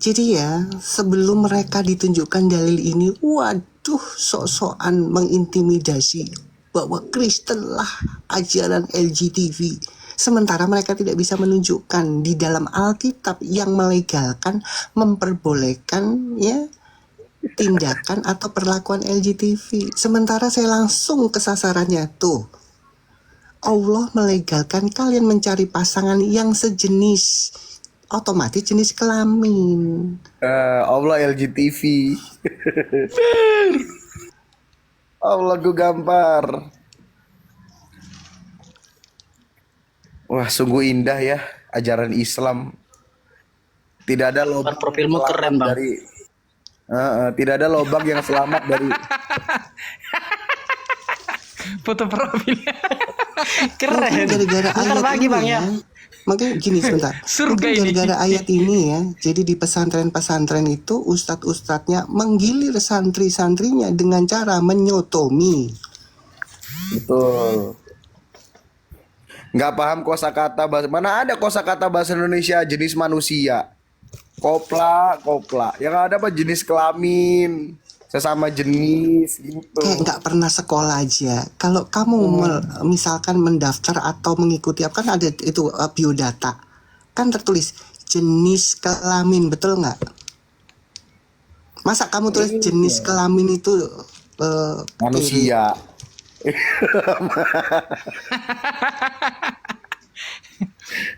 Jadi ya, sebelum mereka ditunjukkan dalil ini, waduh, sok-sokan mengintimidasi bahwa Kristen lah ajaran LGTV. Sementara mereka tidak bisa menunjukkan di dalam Alkitab yang melegalkan, memperbolehkan ya tindakan atau perlakuan LGTV. Sementara saya langsung ke sasarannya tuh. Allah melegalkan kalian mencari pasangan yang sejenis, otomatis jenis kelamin. Allah LGTV. Allah gue gampar. Wah, sungguh indah ya ajaran Islam. Tidak ada lubang Profilmu keren, Bang. dari tidak ada lubang yang selamat dari Foto profilnya. Keren. Mungkin gara-gara Bentar ayat lagi, ini Bang, ya. Makanya gini sebentar. Surga Mungkin ini. gara-gara ayat ini ya. Jadi di pesantren-pesantren itu ustadz-ustadznya menggilir santri-santrinya dengan cara menyotomi. betul. Nggak paham kosakata bahasa. Mana ada kosakata bahasa Indonesia jenis manusia? Kopla. Yang ada apa jenis kelamin, sesama jenis gitu. Kayak nggak pernah sekolah aja. Kalau kamu misalkan mendaftar atau mengikuti apa kan ada itu biodata, kan tertulis jenis kelamin, betul nggak? Masa kamu tulis jenis kelamin itu Manusia.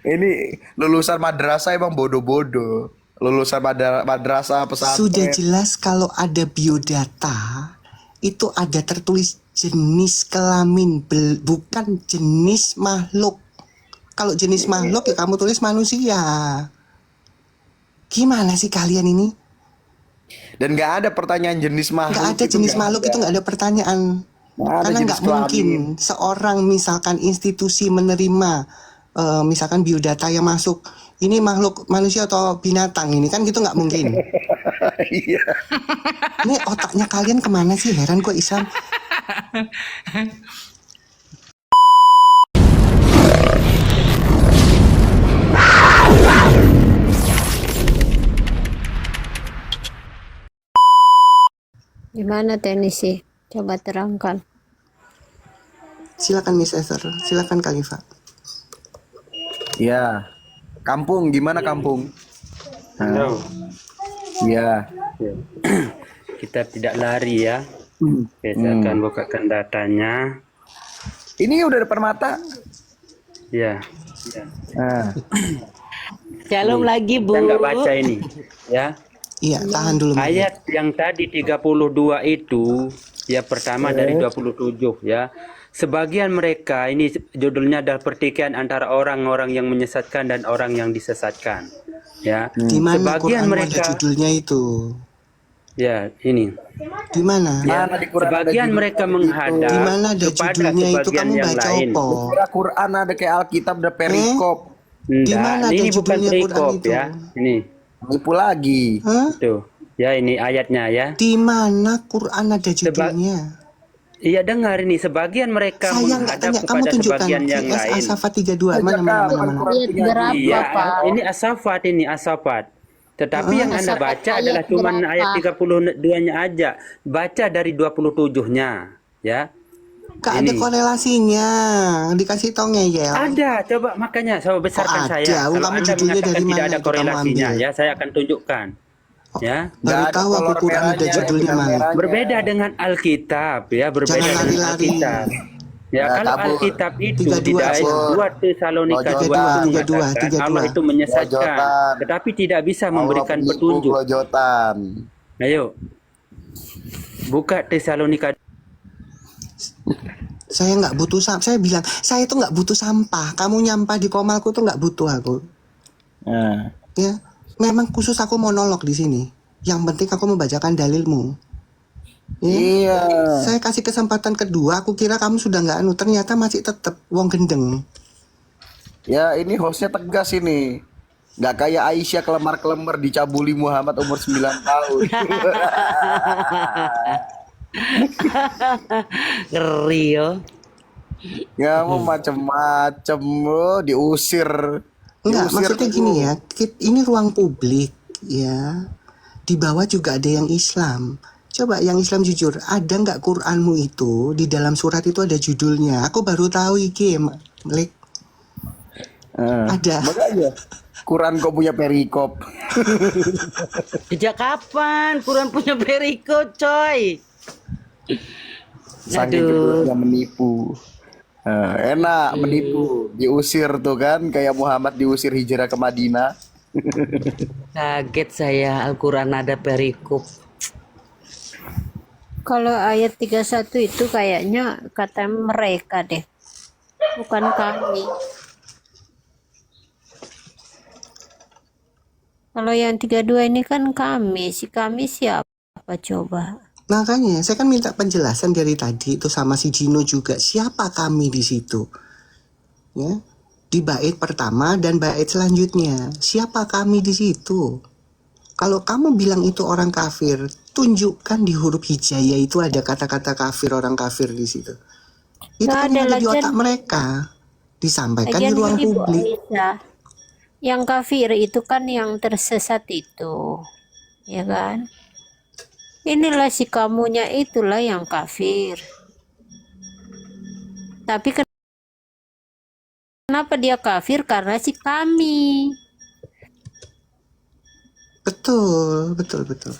Ini lulusan madrasah emang bodoh-bodoh. Lulusan madrasah pesantren. sudah jelas kalau ada biodata itu ada tertulis jenis kelamin, bukan jenis makhluk. Kalau jenis makhluk ya kamu tulis manusia. Gimana sih kalian ini? Dan nggak ada pertanyaan jenis makhluk. Nggak ada jenis makhluk itu nggak ada pertanyaan. Nggak ada Karena jenis nggak mungkin seorang misalkan institusi menerima misalkan biodata yang masuk ini makhluk manusia atau binatang ini kan gitu nggak mungkin. Iya. Ini otaknya kalian kemana sih? Heran gue Islam. Gimana tenis sih? Coba terangkan. Silakan Miss Esther, silakan Khalifah. Ya. Kampung gimana kampung? No. Ya. Kita tidak lari ya. Saya akan bukakan datanya. Ini udah depan mata. Ya. Nah. Shalom lagi, Bu. Kita nggak baca ini. Ya. Iya, tahan dulu. Ayat yang tadi 32 itu, ya pertama dari 27 ya. Sebagian mereka, ini judulnya adalah pertikaian antara orang-orang yang menyesatkan dan orang yang disesatkan. Ya. Di mana Sebagian Quran mereka, ada judulnya itu? ya ini. Di mana? Ya, Mana di Quran ada sebagian judul mereka itu? menghadap Di mana ada kepada judulnya itu? sebagian Kamu yang baca lain. apa? Kira Quran ada kayak Alkitab ada perikop. Di Enggak, mana ada ini bukan judulnya Quran perikop itu? ya. Ini, Nipu lagi. Hah? tuh. Ya ini ayatnya ya. Di mana Quran ada judulnya? Iya dengar ini, sebagian mereka Saya nggak menghadap tanya, kamu kepada tunjukkan sebagian yang QS lain. Asafa 32 mana. Ayat berapa, Iya, Pak? ini asafat ini asafat. Tetapi yang Anda Asafat baca ayat adalah cuma berapa? ayat 32-nya aja. Baca dari 27-nya, ya. Gak ada Ini. korelasinya. Dikasih tau ngeyel. Ada, coba makanya saya besarkan ada? saya. Kamu Kalau Anda judulnya mengatakan dari tidak mana ada itu kamu korelasinya, ambil? ya saya akan tunjukkan. Ya. Baru Nggak ada tahu aku kolor Quran ada merahnya, judulnya benang mana. merahnya. Berbeda dengan Alkitab, ya, berbeda Jangan dengan lari-lari. Alkitab. Ya, Nah, kalau kabur. Alkitab itu 32, di dalam kabur. 2 Tesalonika 2 itu 32, mengatakan 32. Allah itu menyesatkan, Lojotan. tetapi tidak bisa memberikan Allah penipu, petunjuk. Lojotan. Ayo, buka Tesalonika. Saya nggak butuh sampah. Saya bilang saya itu nggak butuh sampah. Kamu nyampah di komalku tuh nggak butuh aku. Nah. Ya, memang khusus aku monolog di sini. Yang penting aku membacakan dalilmu. Ya. Iya. Saya kasih kesempatan kedua. Aku kira kamu sudah nggak anu. Ternyata masih tetap wong gendeng. Ya ini hostnya tegas ini. Nggak kayak Aisyah kelemar-kelemar dicabuli Muhammad umur 9 tahun. Ngeri yo. Ya mau macem-macem lo diusir. Enggak, Diusir maksudnya tuh. gini ya. Ini ruang publik. ya. Di bawah juga ada yang Islam. Coba yang Islam jujur, ada nggak Quranmu itu di dalam surat itu ada judulnya? Aku baru tahu iki, Malik. Ada. Makanya Quran kok punya perikop. Sejak kapan Quran punya perikop, coy? Saking kedua menipu. Enak menipu, diusir tuh kan kayak Muhammad diusir hijrah ke Madinah. Kaget saya Al-Quran ada perikop. Kalau ayat 31 itu kayaknya kata mereka deh, bukan kami. Kalau yang 32 ini kan kami, si kami siapa coba? Makanya saya kan minta penjelasan dari tadi itu sama si Gino juga. Siapa kami di situ? Ya. Di bait pertama dan bait selanjutnya. Siapa kami di situ? Kalau kamu bilang itu orang kafir, tunjukkan di huruf hijaiyah itu ada kata-kata kafir, orang kafir di situ. Itu Nggak kan ada yang ada di lagian. otak mereka. Disampaikan di Lagian ruang gini, Bu publik. Aisyah, yang kafir itu kan yang tersesat itu, ya kan? Inilah si kamunya itulah yang kafir. Tapi kenapa dia kafir? Karena si kami. Betul, betul, betul.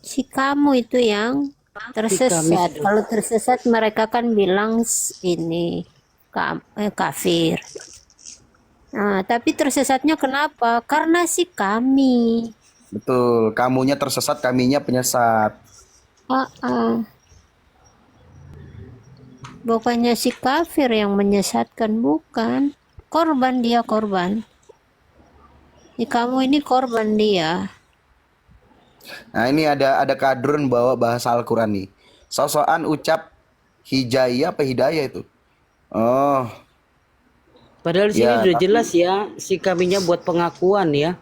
Si kamu itu yang tersesat. Kalau tersesat mereka kan bilang ini kafir. Nah, tapi tersesatnya kenapa? Karena si kami. Betul, kamunya tersesat, kaminya penyesat. Ah, ah. Bukannya si kafir yang menyesatkan, bukan. Korban dia, korban. Si kamu ini korban dia. Nah, ini ada kadrun bawa bahasa Al-Qur'an nih. Sosokan ucap hijayah apa hidayah itu? Oh, Padahal di sini ya, udah jelas ya, si kaminya buat pengakuan ya.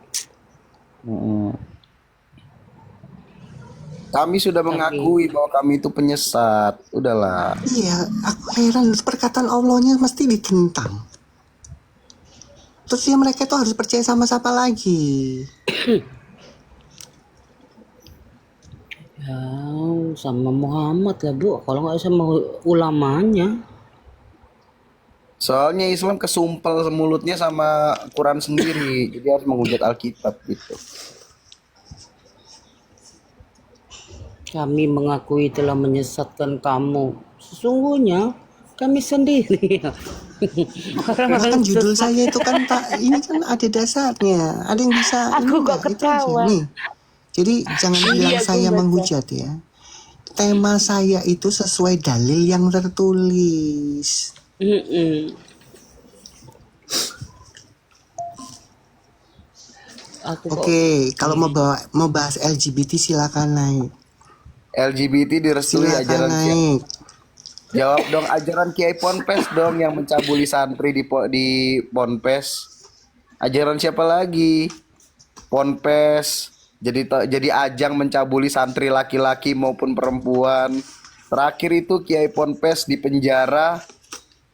kami sudah mengakui bahwa kami itu penyesat. Udahlah. Iya, aku heran perkataan Allahnya mesti ditentang. Terus ya mereka tuh harus percaya sama siapa lagi? Ya, sama Muhammad lah Bu, kalau nggak sama ulamanya. Soalnya Islam kesumpel mulutnya sama Quran sendiri, jadi harus menghujat Alkitab gitu. Kami mengakui telah menyesatkan kamu. Sesungguhnya kami sendiri. Nah, kan judul saya itu kan ini kan ada dasarnya. Ada yang bisa Aku ini kok nggak? Itu aja. ketawa. Nih. Jadi jangan bilang saya menghujat ya. Tema saya itu sesuai dalil yang tertulis. Aku kok Oke, kalau mau bahas LGBT silakan naik. LGBT direstui Silakan ajaran Kiai. naik. Jawab dong, ajaran Kiai Ponpes dong yang mencabuli santri di Ponpes. Ajaran siapa lagi? Ponpes. Jadi ajang mencabuli santri laki-laki maupun perempuan. Terakhir itu Kiai Ponpes di penjara,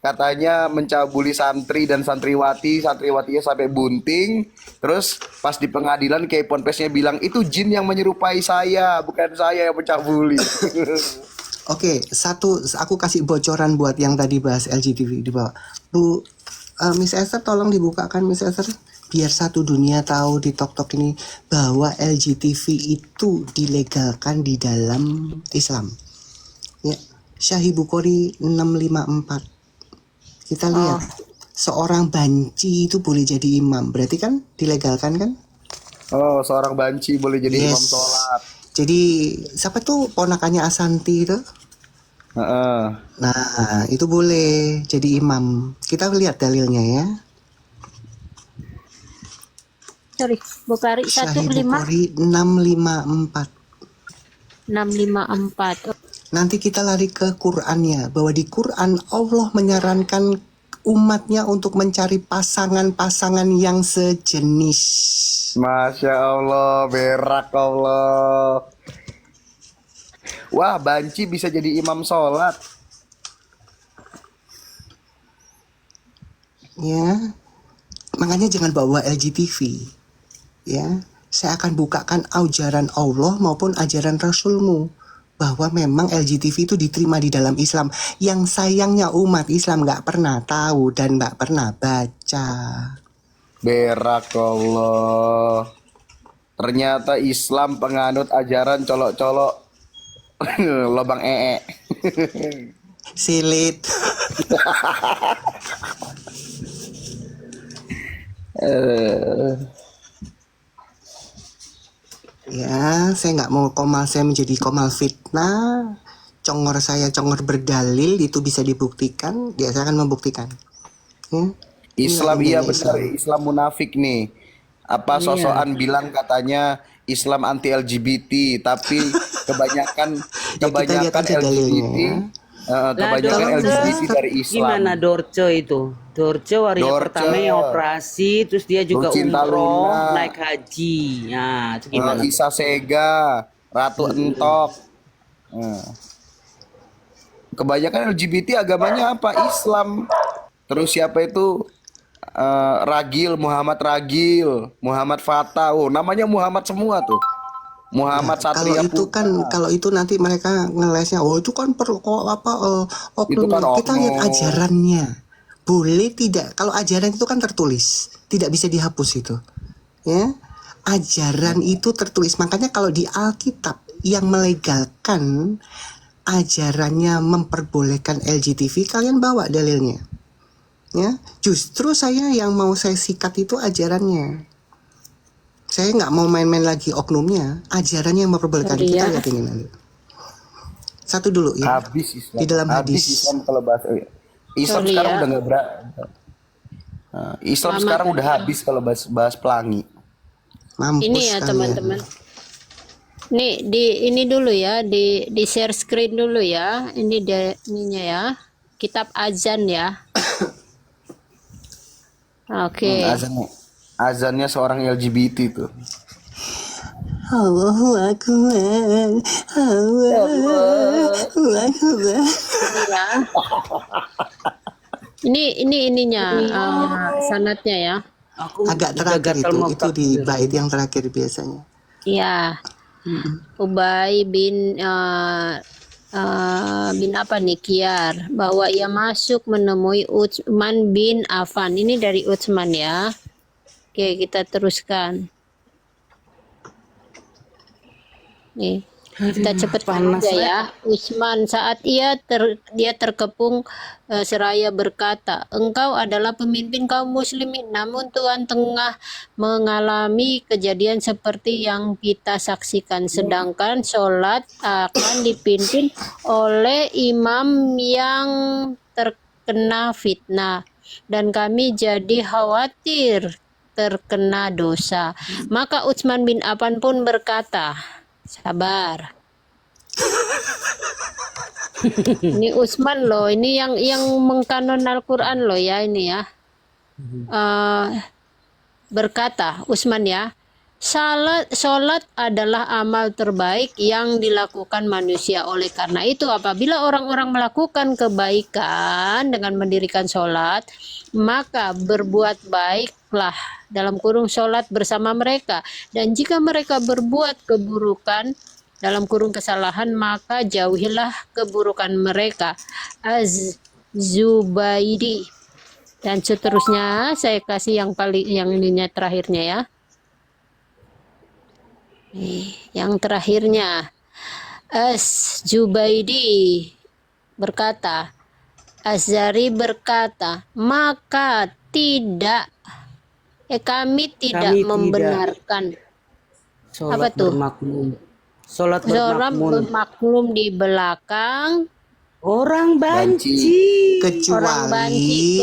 katanya mencabuli santri dan santriwatinya sampai bunting. Terus pas di pengadilan Kiai Ponpesnya bilang itu jin yang menyerupai saya, bukan saya yang mencabuli. Oke, aku kasih bocoran buat yang tadi bahas LGTV di bawah. Bu, Miss Esther tolong dibukakan Miss Esther biar satu dunia tahu di TokTok ini bahwa LGTV itu dilegalkan di dalam Islam. Ya, Sahih Bukhari 654. Kita lihat seorang banci itu boleh jadi imam. Berarti kan dilegalkan kan? Oh, seorang banci boleh jadi imam sholat. Jadi siapa tuh ponakannya Asanti itu? Nah, itu boleh jadi imam. Kita lihat dalilnya ya. Sorry, Bukhari Sahih 15 Bukhari 654. 654. Nanti kita lari ke Qur'annya, bahwa di Qur'an Allah menyarankan umatnya untuk mencari pasangan-pasangan yang sejenis. Masya Allah, berak Allah. Wah, banci bisa jadi imam sholat. Ya, makanya jangan bawa LGTV. ya, saya akan bukakan ajaran Allah maupun ajaran Rasulmu bahwa memang LGTV itu diterima di dalam Islam. Yang sayangnya umat Islam nggak pernah tahu dan nggak pernah baca. Berakallah. Ternyata Islam penganut ajaran colok-colok lobang Silit. Ya, saya nggak mau komal saya menjadi komal fitnah. Congor saya congor berdalil itu bisa dibuktikan. Dia saya akan membuktikan. Ya. Islam Inilah iya indahnya benar, Islam. Islam munafik nih. Apa sosokan bilang katanya Islam anti LGBT, tapi kebanyakan Ya, kita lihat aja dalilnya, LGBT, ya. kebanyakan Dorce, LGBT dari Islam. gimana Dorce itu? Dorce waria Dorce. pertama yang operasi, terus dia juga Lucinta umroh, Luna. naik haji. Nah, itu gimana? Isa Sega, Ratu Entok. Kebanyakan LGBT agamanya apa? Islam. Terus siapa itu? Ragil, Muhammad Ragil, Muhammad Fatah. Oh, namanya Muhammad semua tuh. Muhammad Kalau Satria itu Putra. kan, kalau itu nanti mereka ngelesnya, oh itu kan perlu oknum. Itu kan Kita lihat oknum. ajarannya. Boleh tidak? Kalau ajaran itu kan tertulis, tidak bisa dihapus itu. Ya, ajaran itu tertulis. Makanya kalau di Alkitab yang melegalkan ajarannya memperbolehkan LGTV, kalian bawa dalilnya. Ya, justru saya yang mau saya sikat itu ajarannya. Saya nggak mau main-main lagi oknumnya, ajarannya yang memperbolehkan. Sorry Kita ya. lihat ini nanti. Satu dulu ya. Habis Islam. Di dalam Habis hadis. Islam kalau bahas Islam Sorry sekarang ya. udah nggak Islam Selamat sekarang udah ya. habis kalau bahas pelangi. Mampus Ini ya kalian. teman-teman. Nih ini dulu ya, di share screen dulu ya. Ini ininya ya. Kitab azan ya. Oke. Azannya seorang LGBT tuh. Allahu Akbar. Allahu Akbar. Ya. Ini ininya sanatnya ya. Aku Agak juga terakhir gatal mau itu di bait yang terakhir biasanya. Ya. Ubay bin bin apa nih Kiar, bahwa ia masuk menemui Utsman bin Affan. Ini dari Utsman ya. Oke, kita teruskan. Nih, kita cepatkan aja ya. Utsman saat dia terkepung seraya berkata, engkau adalah pemimpin kaum muslimin, namun Tuhan tengah mengalami kejadian seperti yang kita saksikan, sedangkan sholat akan dipimpin oleh imam yang terkena fitnah, dan kami jadi khawatir terkena dosa. Maka Utsman bin Affan pun berkata, sabar. Ini Utsman loh, ini yang mengkanon Al-Quran loh ya, ini ya. Berkata Utsman ya, Salat adalah amal terbaik yang dilakukan manusia. Oleh karena itu, apabila orang-orang melakukan kebaikan dengan mendirikan sholat, maka berbuat baiklah dalam kurung sholat bersama mereka. Dan jika mereka berbuat keburukan dalam kurung kesalahan, maka jauhilah keburukan mereka. Az-Zubaidi. Dan seterusnya saya kasih yang ininya terakhirnya ya. Yang terakhirnya, Az-Zubaidi berkata, Azari berkata, maka kami tidak membenarkan sholat apa tuh? bermakmum. Sholat Seorang bermakmum. bermakmum di belakang Orang banci. Kecuali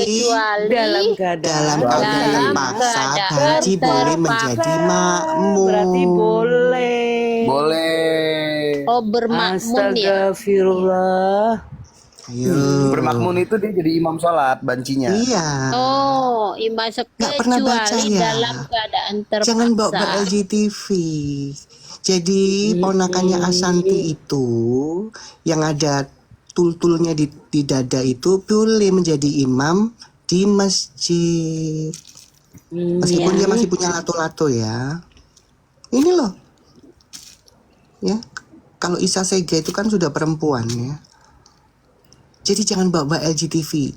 Dalam dalam keadaan keadaan terpaksa banci boleh menjadi makmum. berarti boleh. Boleh. bermakmum ya. Astagfirullah. Ayo. Bermakmum itu dia jadi imam sholat bancinya. Iya. Imam Nggak pernah baca kecuali ya. dalam keadaan terpaksa. Jangan bawa LGTV. Jadi ponakannya Asanti itu yang ada tultulnya di dada itu boleh menjadi imam di masjid. Meskipun dia masih punya lato-lato ya. Ini loh, ya. Kalau Isa Sega itu kan sudah perempuan ya. Jadi jangan bawa-bawa LGTV.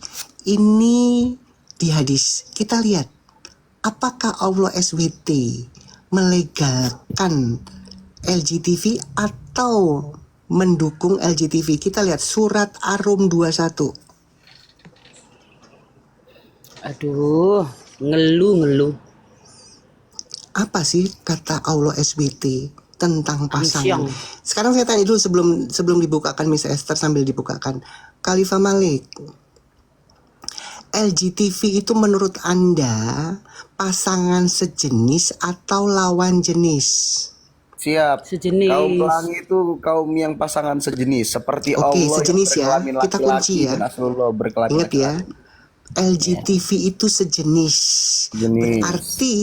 Ini di hadis. Kita lihat apakah Allah SWT melegalkan LGTV atau mendukung LGTV. Kita lihat surat Ar-Rum 21. Aduh, ngeluh. Apa sih kata Allah SWT tentang pasangan? Siang. Sekarang saya tanya dulu sebelum dibukakan Miss Esther, sambil dibukakan. Khalifah Malik, LGTV itu menurut Anda pasangan sejenis atau lawan jenis? Siap. Sejenis. Kaum pelangi itu kaum yang pasangan sejenis, seperti Oke, Allah sejenis ya. yang berkelamin Kita kunci laki-laki ya. dan Rasulullah berkelamin Ingat ya, laki-laki. LGTV itu sejenis. Jenis. Berarti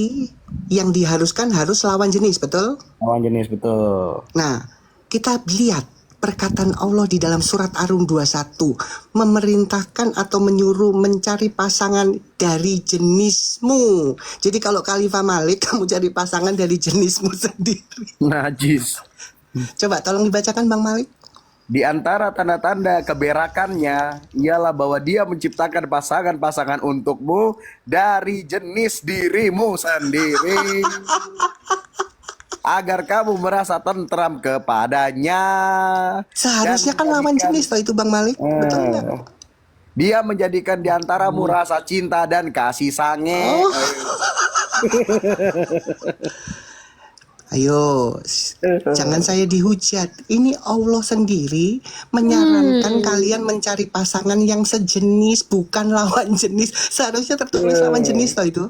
yang diharuskan harus lawan jenis, betul? Lawan jenis, betul. Nah, kita lihat perkataan Allah di dalam surat Ar-Rum 21 memerintahkan atau menyuruh mencari pasangan dari jenismu. Jadi kalau Khalifah Malik, kamu cari pasangan dari jenismu sendiri. Najis. Coba tolong dibacakan Bang Malik. Di antara tanda-tanda keberakannya ialah bahwa dia menciptakan pasangan-pasangan untukmu dari jenis dirimu sendiri. Agar kamu merasa tentram kepadanya. Seharusnya Dan kan lawan menjadikan- jenis toh itu Bang Malik. Betul nggak? Dia menjadikan di antaramu rasa cinta dan kasih sange. Ayo, jangan saya dihujat. Ini Allah sendiri menyarankan kalian mencari pasangan yang sejenis, bukan lawan jenis. Seharusnya tertulis lawan jenis toh itu.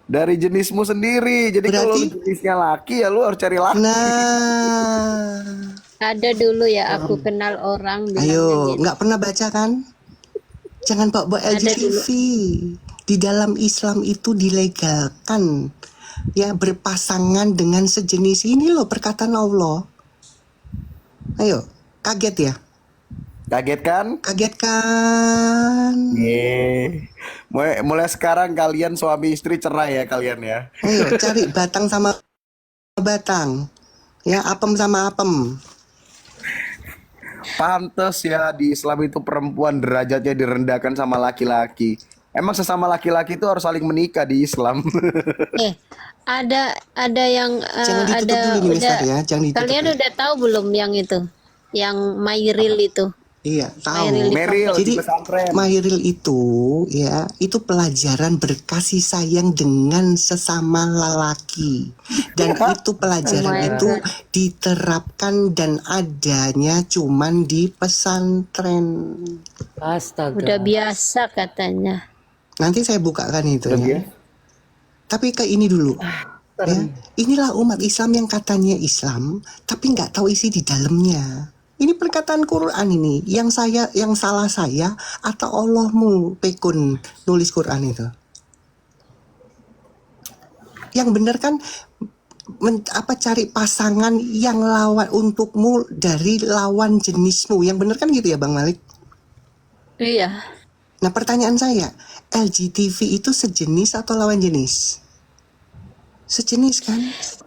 Dari jenismu sendiri. Jadi kalau Berarti- lu jenisnya laki ya lu harus cari laki. Nah, Ada dulu ya aku kenal orang bilangnya ayo, gitu. nggak pernah baca kan? Jangan bawa Ada LGTV. Di dalam Islam itu dilegalkan ya berpasangan dengan sejenis. Ini loh perkataan Allah. Ayo, kaget ya? Kaget kan? Kaget kan? Mulai sekarang kalian suami istri cerai ya kalian ya. Ayo cari batang sama batang. Ya, apem sama apem. Pantes ya di Islam itu perempuan derajatnya direndahkan sama laki-laki. Emang sesama laki-laki itu harus saling menikah di Islam. Ada yang Jangan ditutup ada dulu nih udah Mister ya, jangan ditutup. kalian ya. udah tahu belum yang itu? Yang Mairil itu. Iya, Mairil tahu. Meril Jadi di pesantren. Mairil itu ya, itu pelajaran berkasih sayang dengan sesama lelaki. Dan itu pelajaran Oh my itu God. diterapkan dan adanya cuman di pesantren. Astaga. Udah biasa katanya. Nanti saya bukakan itu Udah ya. biasa. Tapi ke ini dulu. Ya, inilah umat Islam yang katanya Islam, tapi nggak tahu isi di dalamnya. Ini perkataan Quran ini, yang salah saya atau Allahmu pekun nulis Quran itu. Yang benar kan cari pasangan yang lawan untukmu dari lawan jenismu. Yang benar kan gitu ya Bang Malik? Iya. Nah pertanyaan saya, LGTV itu sejenis atau lawan jenis? Sejenis kan?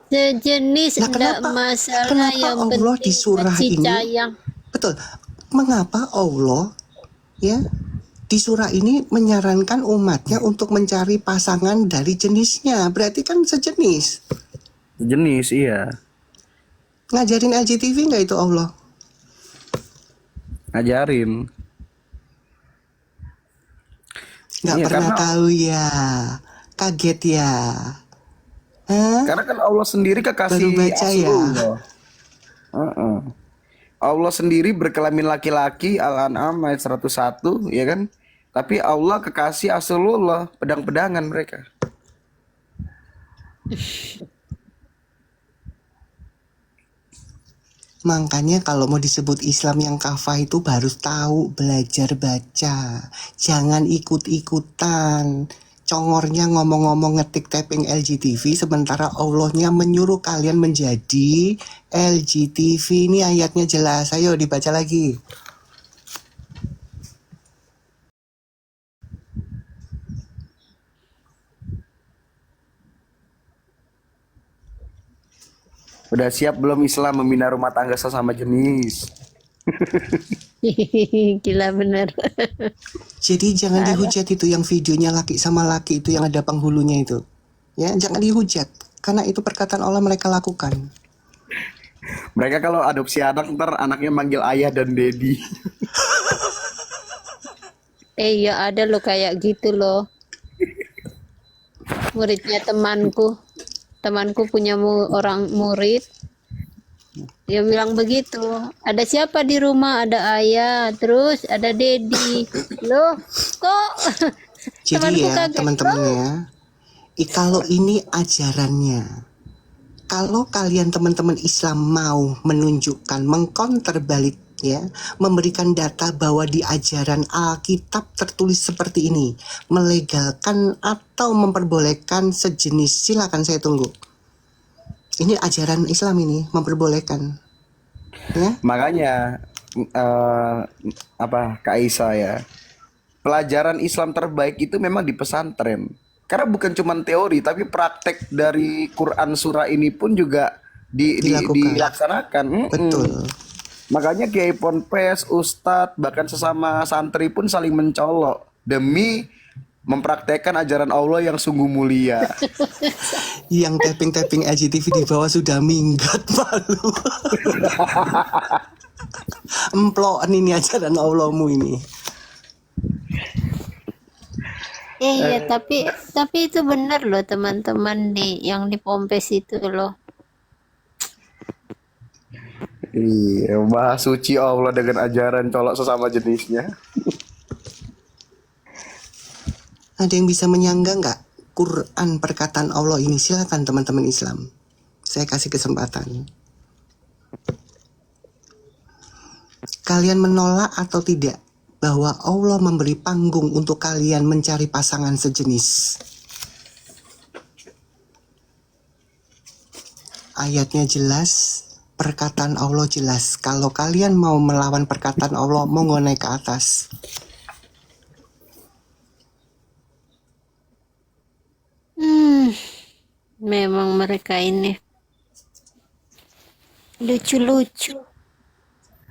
Sejenis Nah, enggak kenapa masalah yang Allah penting di surah kasih ini? sayang. Betul. Mengapa Allah ya di surah ini menyarankan umatnya untuk mencari pasangan dari jenisnya? Berarti kan sejenis. Jenis iya. Ngajarin LGTV nggak itu Allah? Ngajarin. Nggak Iya, pernah karena- tahu ya. Kaget ya. Hah? Karena kan Allah sendiri kekasih Baru baca ya. Rasulullah. Heeh. Allah sendiri berkelamin laki-laki, Al-An'am ayat 101 ya kan? Tapi Allah kekasih Rasulullah, pedang-pedangan mereka. Makanya kalau mau disebut Islam yang kafah itu baru tahu belajar baca. Jangan ikut-ikutan. Congornya ngomong-ngomong ngetik tapping LGTV sementara Allahnya menyuruh kalian menjadi LGTV. Ini ayatnya jelas. Ayo dibaca lagi. Udah siap belum Islam membina rumah tangga sesama jenis? Gila bener. Jadi jangan dihujat itu yang videonya laki sama laki itu yang ada penghulunya itu. Ya, jangan dihujat karena itu perkataan Allah mereka lakukan. Mereka kalau adopsi anak ntar anaknya manggil ayah dan dedi. Ya ada loh kayak gitu loh. Muridnya temanku punya orang murid. Dia bilang begitu. Ada siapa di rumah? Ada ayah, terus ada dedi. Loh, kok Jadi temanku ya kaget. teman-teman ya, kalau ini ajarannya, kalau kalian teman-teman Islam mau menunjukkan, mengcounter balik ya, memberikan data bahwa di ajaran Alkitab tertulis seperti ini, melegalkan atau memperbolehkan sejenis, silakan saya tunggu. Ini ajaran Islam ini memperbolehkan. Ya, Makanya Kak Isa ya, pelajaran Islam terbaik itu memang di pesantren. Karena bukan cuma teori, tapi praktek dari Quran surah ini pun juga Dilakukan. dilaksanakan. betul. Makanya Kiai Ponpes, Ustadz, bahkan sesama santri pun saling mencolok demi mempraktekkan ajaran Allah yang sungguh mulia. Yang tapping-tapping LGTV di bawah sudah minggat malu. Emploan ini ajaran Allahmu ini. Iya, tapi itu benar loh teman-teman yang di Pompes itu loh. Iya, maha suci Allah dengan ajaran colok sesama jenisnya. Ada yang bisa menyangga nggak Quran perkataan Allah ini? Silakan teman-teman Islam. Saya kasih kesempatan. Kalian menolak atau tidak bahwa Allah memberi panggung untuk kalian mencari pasangan sejenis? Ayatnya jelas, perkataan Allah jelas. Kalau kalian mau melawan perkataan Allah, monggo naik ke atas. Memang mereka ini lucu-lucu.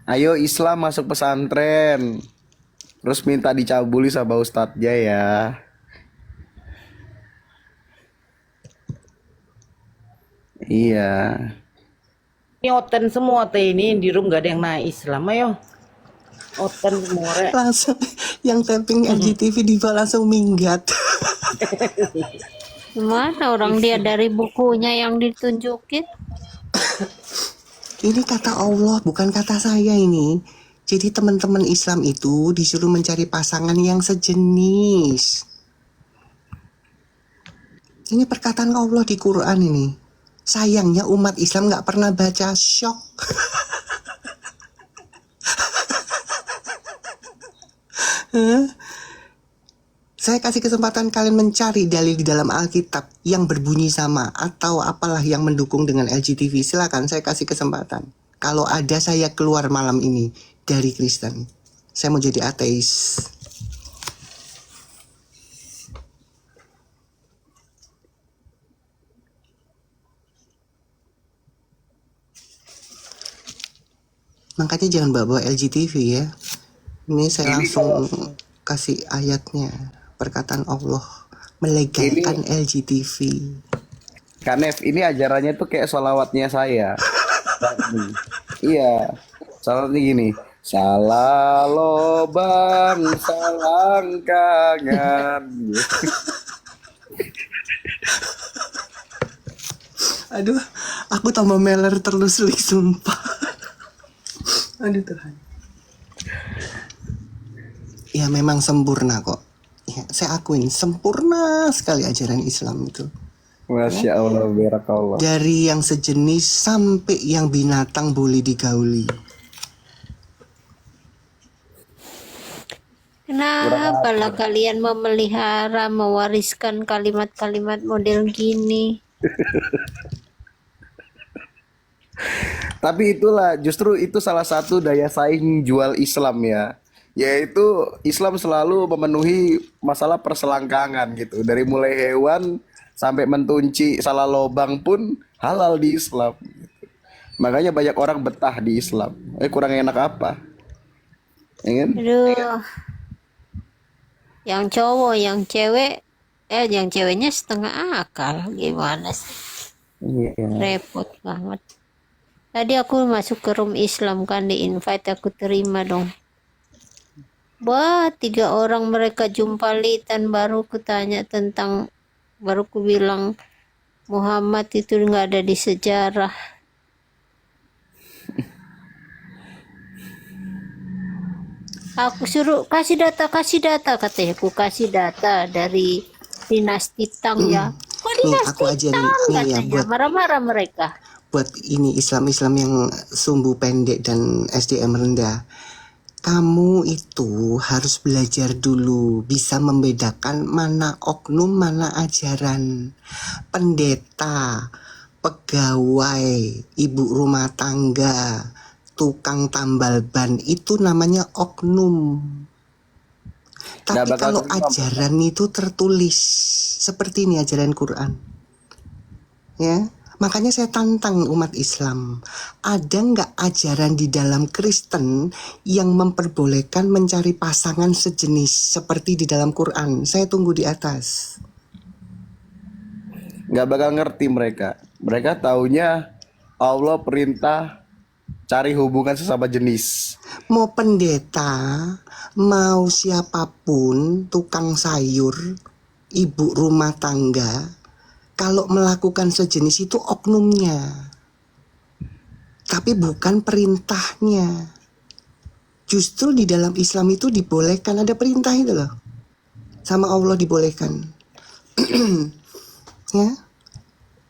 Ayo Islam masuk pesantren. Terus minta dicabuli sama ustadznya ya. Iya. Ini oten semua teh ini di room gak ada yang naik Islam ayo. Oten semua rek. Langsung yang tapping LGTV diva langsung minggat. Gimana orang dia dari bukunya yang ditunjukin? Ini kata Allah, bukan kata saya ini. Jadi teman-teman Islam itu disuruh mencari pasangan yang sejenis. Ini perkataan Allah di Quran ini. Sayangnya umat Islam nggak pernah baca, syok. Saya kasih kesempatan kalian mencari dalil di dalam Alkitab yang berbunyi sama atau apalah yang mendukung dengan LGTV. Silakan, saya kasih kesempatan. Kalau ada, saya keluar malam ini dari Kristen. Saya mau jadi ateis. Makanya jangan bawa LGTV ya. Ini saya langsung kasih ayatnya. Perkataan Allah melegalkan LGTV. Kanef, ini ajarannya tuh kayak sholawatnya saya. Iya, salawatnya gini. Salah lobang, salang kangen. Aduh, aku tambah meler terus li, sumpah. Aduh Tuhan. Ya memang sempurna kok. Ya, saya akuin sempurna sekali ajaran Islam itu. Masya Allah, barakallah. Dari yang sejenis sampai yang binatang boleh digauli. Kenapa lah kalian memelihara, mewariskan kalimat-kalimat model gini? Tapi itulah justru itu salah satu daya saing jual Islam ya. Yaitu Islam selalu memenuhi masalah perselangkangan gitu. Dari mulai hewan sampai mentunci salah lobang pun halal di Islam. Makanya banyak orang betah di Islam. Kurang enak apa? Ya kan? Aduh, yang cowok, yang cewek, yang ceweknya setengah akal. Gimana sih? Iya. Repot banget. Tadi aku masuk ke room Islam kan, di invite aku terima dong. Wah, 3 orang mereka jumpa litan, baru kutanya tentang, baru ku bilang Muhammad itu nggak ada di sejarah. Aku suruh kasih data katanya. Aku kasih data dari dinasti Tang ya. Kok Nih dinasti aku ajarin Tang nih ya katanya? buat Marah-marah mereka. ini Islam-Islam yang sumbu pendek dan SDM rendah. Kamu itu harus belajar dulu bisa membedakan mana oknum, mana ajaran. Pendeta, pegawai, ibu rumah tangga, tukang tambal ban itu namanya oknum. Nggak Tapi bakal kalau terima. ajaran itu tertulis seperti ini ajaran Quran. Ya, makanya saya tantang umat Islam. Ada nggak ajaran di dalam Kristen yang memperbolehkan mencari pasangan sejenis seperti di dalam Quran? Saya tunggu di atas. Nggak bakal ngerti mereka. Mereka taunya Allah perintah cari hubungan sesama jenis. Mau pendeta, mau siapapun, tukang sayur, ibu rumah tangga, kalau melakukan sejenis itu oknumnya, tapi bukan perintahnya. Justru di dalam Islam itu dibolehkan, ada perintah itu loh, sama Allah dibolehkan. Ya,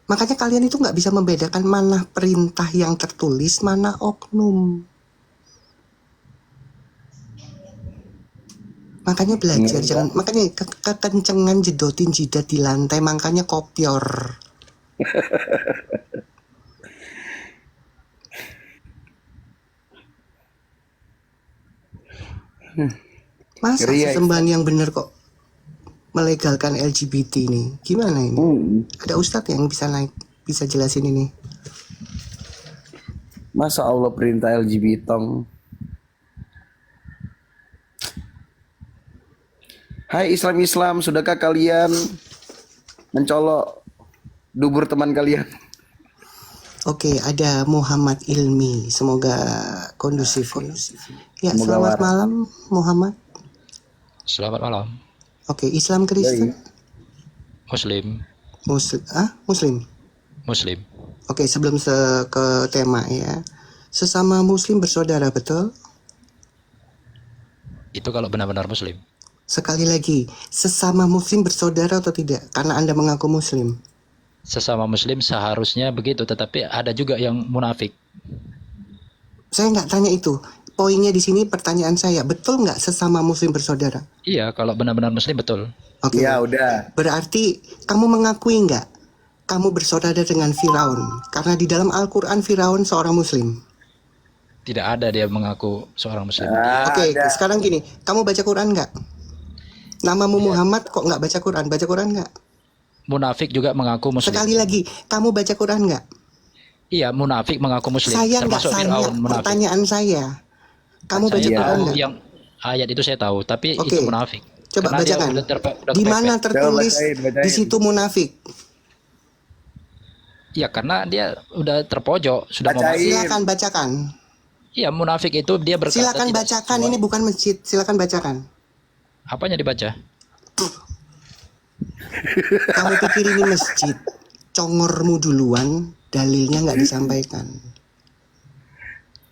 makanya kalian itu nggak bisa membedakan mana perintah yang tertulis, mana oknum. Makanya belajar, jangan, makanya kekencengan jedotin jidat di lantai, makanya kopior. Masa Ngeri ya, sesembahan yang benar kok melegalkan LGBT ini? Gimana ini? Ada ustadz yang bisa naik, bisa jelasin ini? Masa Allah perintah LGBT tong. Hai Islam-Islam, sudahkah kalian mencolok dubur teman kalian? Oke, ada Muhammad Ilmi. Semoga kondusif. Ya, Semoga selamat waras. malam Muhammad. Selamat malam. Oke, Islam Kristen? Muslim. Muslim. Muslim. Oke, sebelum ke tema ya. Sesama Muslim bersaudara, betul? Itu kalau benar-benar Muslim. Sekali lagi, sesama Muslim bersaudara atau tidak? Karena Anda mengaku Muslim. Sesama Muslim seharusnya begitu, tetapi ada juga yang munafik. Saya nggak tanya itu. Poinnya di sini pertanyaan saya, betul nggak sesama Muslim bersaudara? Iya, kalau benar-benar Muslim betul. Oke. Ya udah. Berarti kamu mengakui nggak kamu bersaudara dengan Firaun? Karena di dalam Al-Quran Firaun seorang Muslim. Tidak ada dia mengaku seorang Muslim. Oke, sekarang gini, kamu baca Quran nggak? Namamu Muhammad kok nggak baca Quran? Baca Quran nggak? Munafik juga mengaku Muslim. Sekali lagi, kamu baca Quran nggak? Iya, munafik mengaku Muslim. Saya nggak Termasuk tanya Fir'aun munafik. pertanyaan saya. Kamu baca Saya Quran tahu nggak? yang ayat itu saya tahu, tapi Oke. itu munafik. Coba Karena dia bacakan. udah Di mana kepepet. tertulis bacain. di situ munafik? Ya karena dia udah terpojok, sudah mau Bacain. Silakan bacakan. Iya, munafik itu dia berkata Silakan tidak bacakan. sesuai. Ini bukan masjid. Silakan bacakan. Apanya dibaca? Kamu pikir ini masjid? Congormu duluan. Dalilnya nggak disampaikan.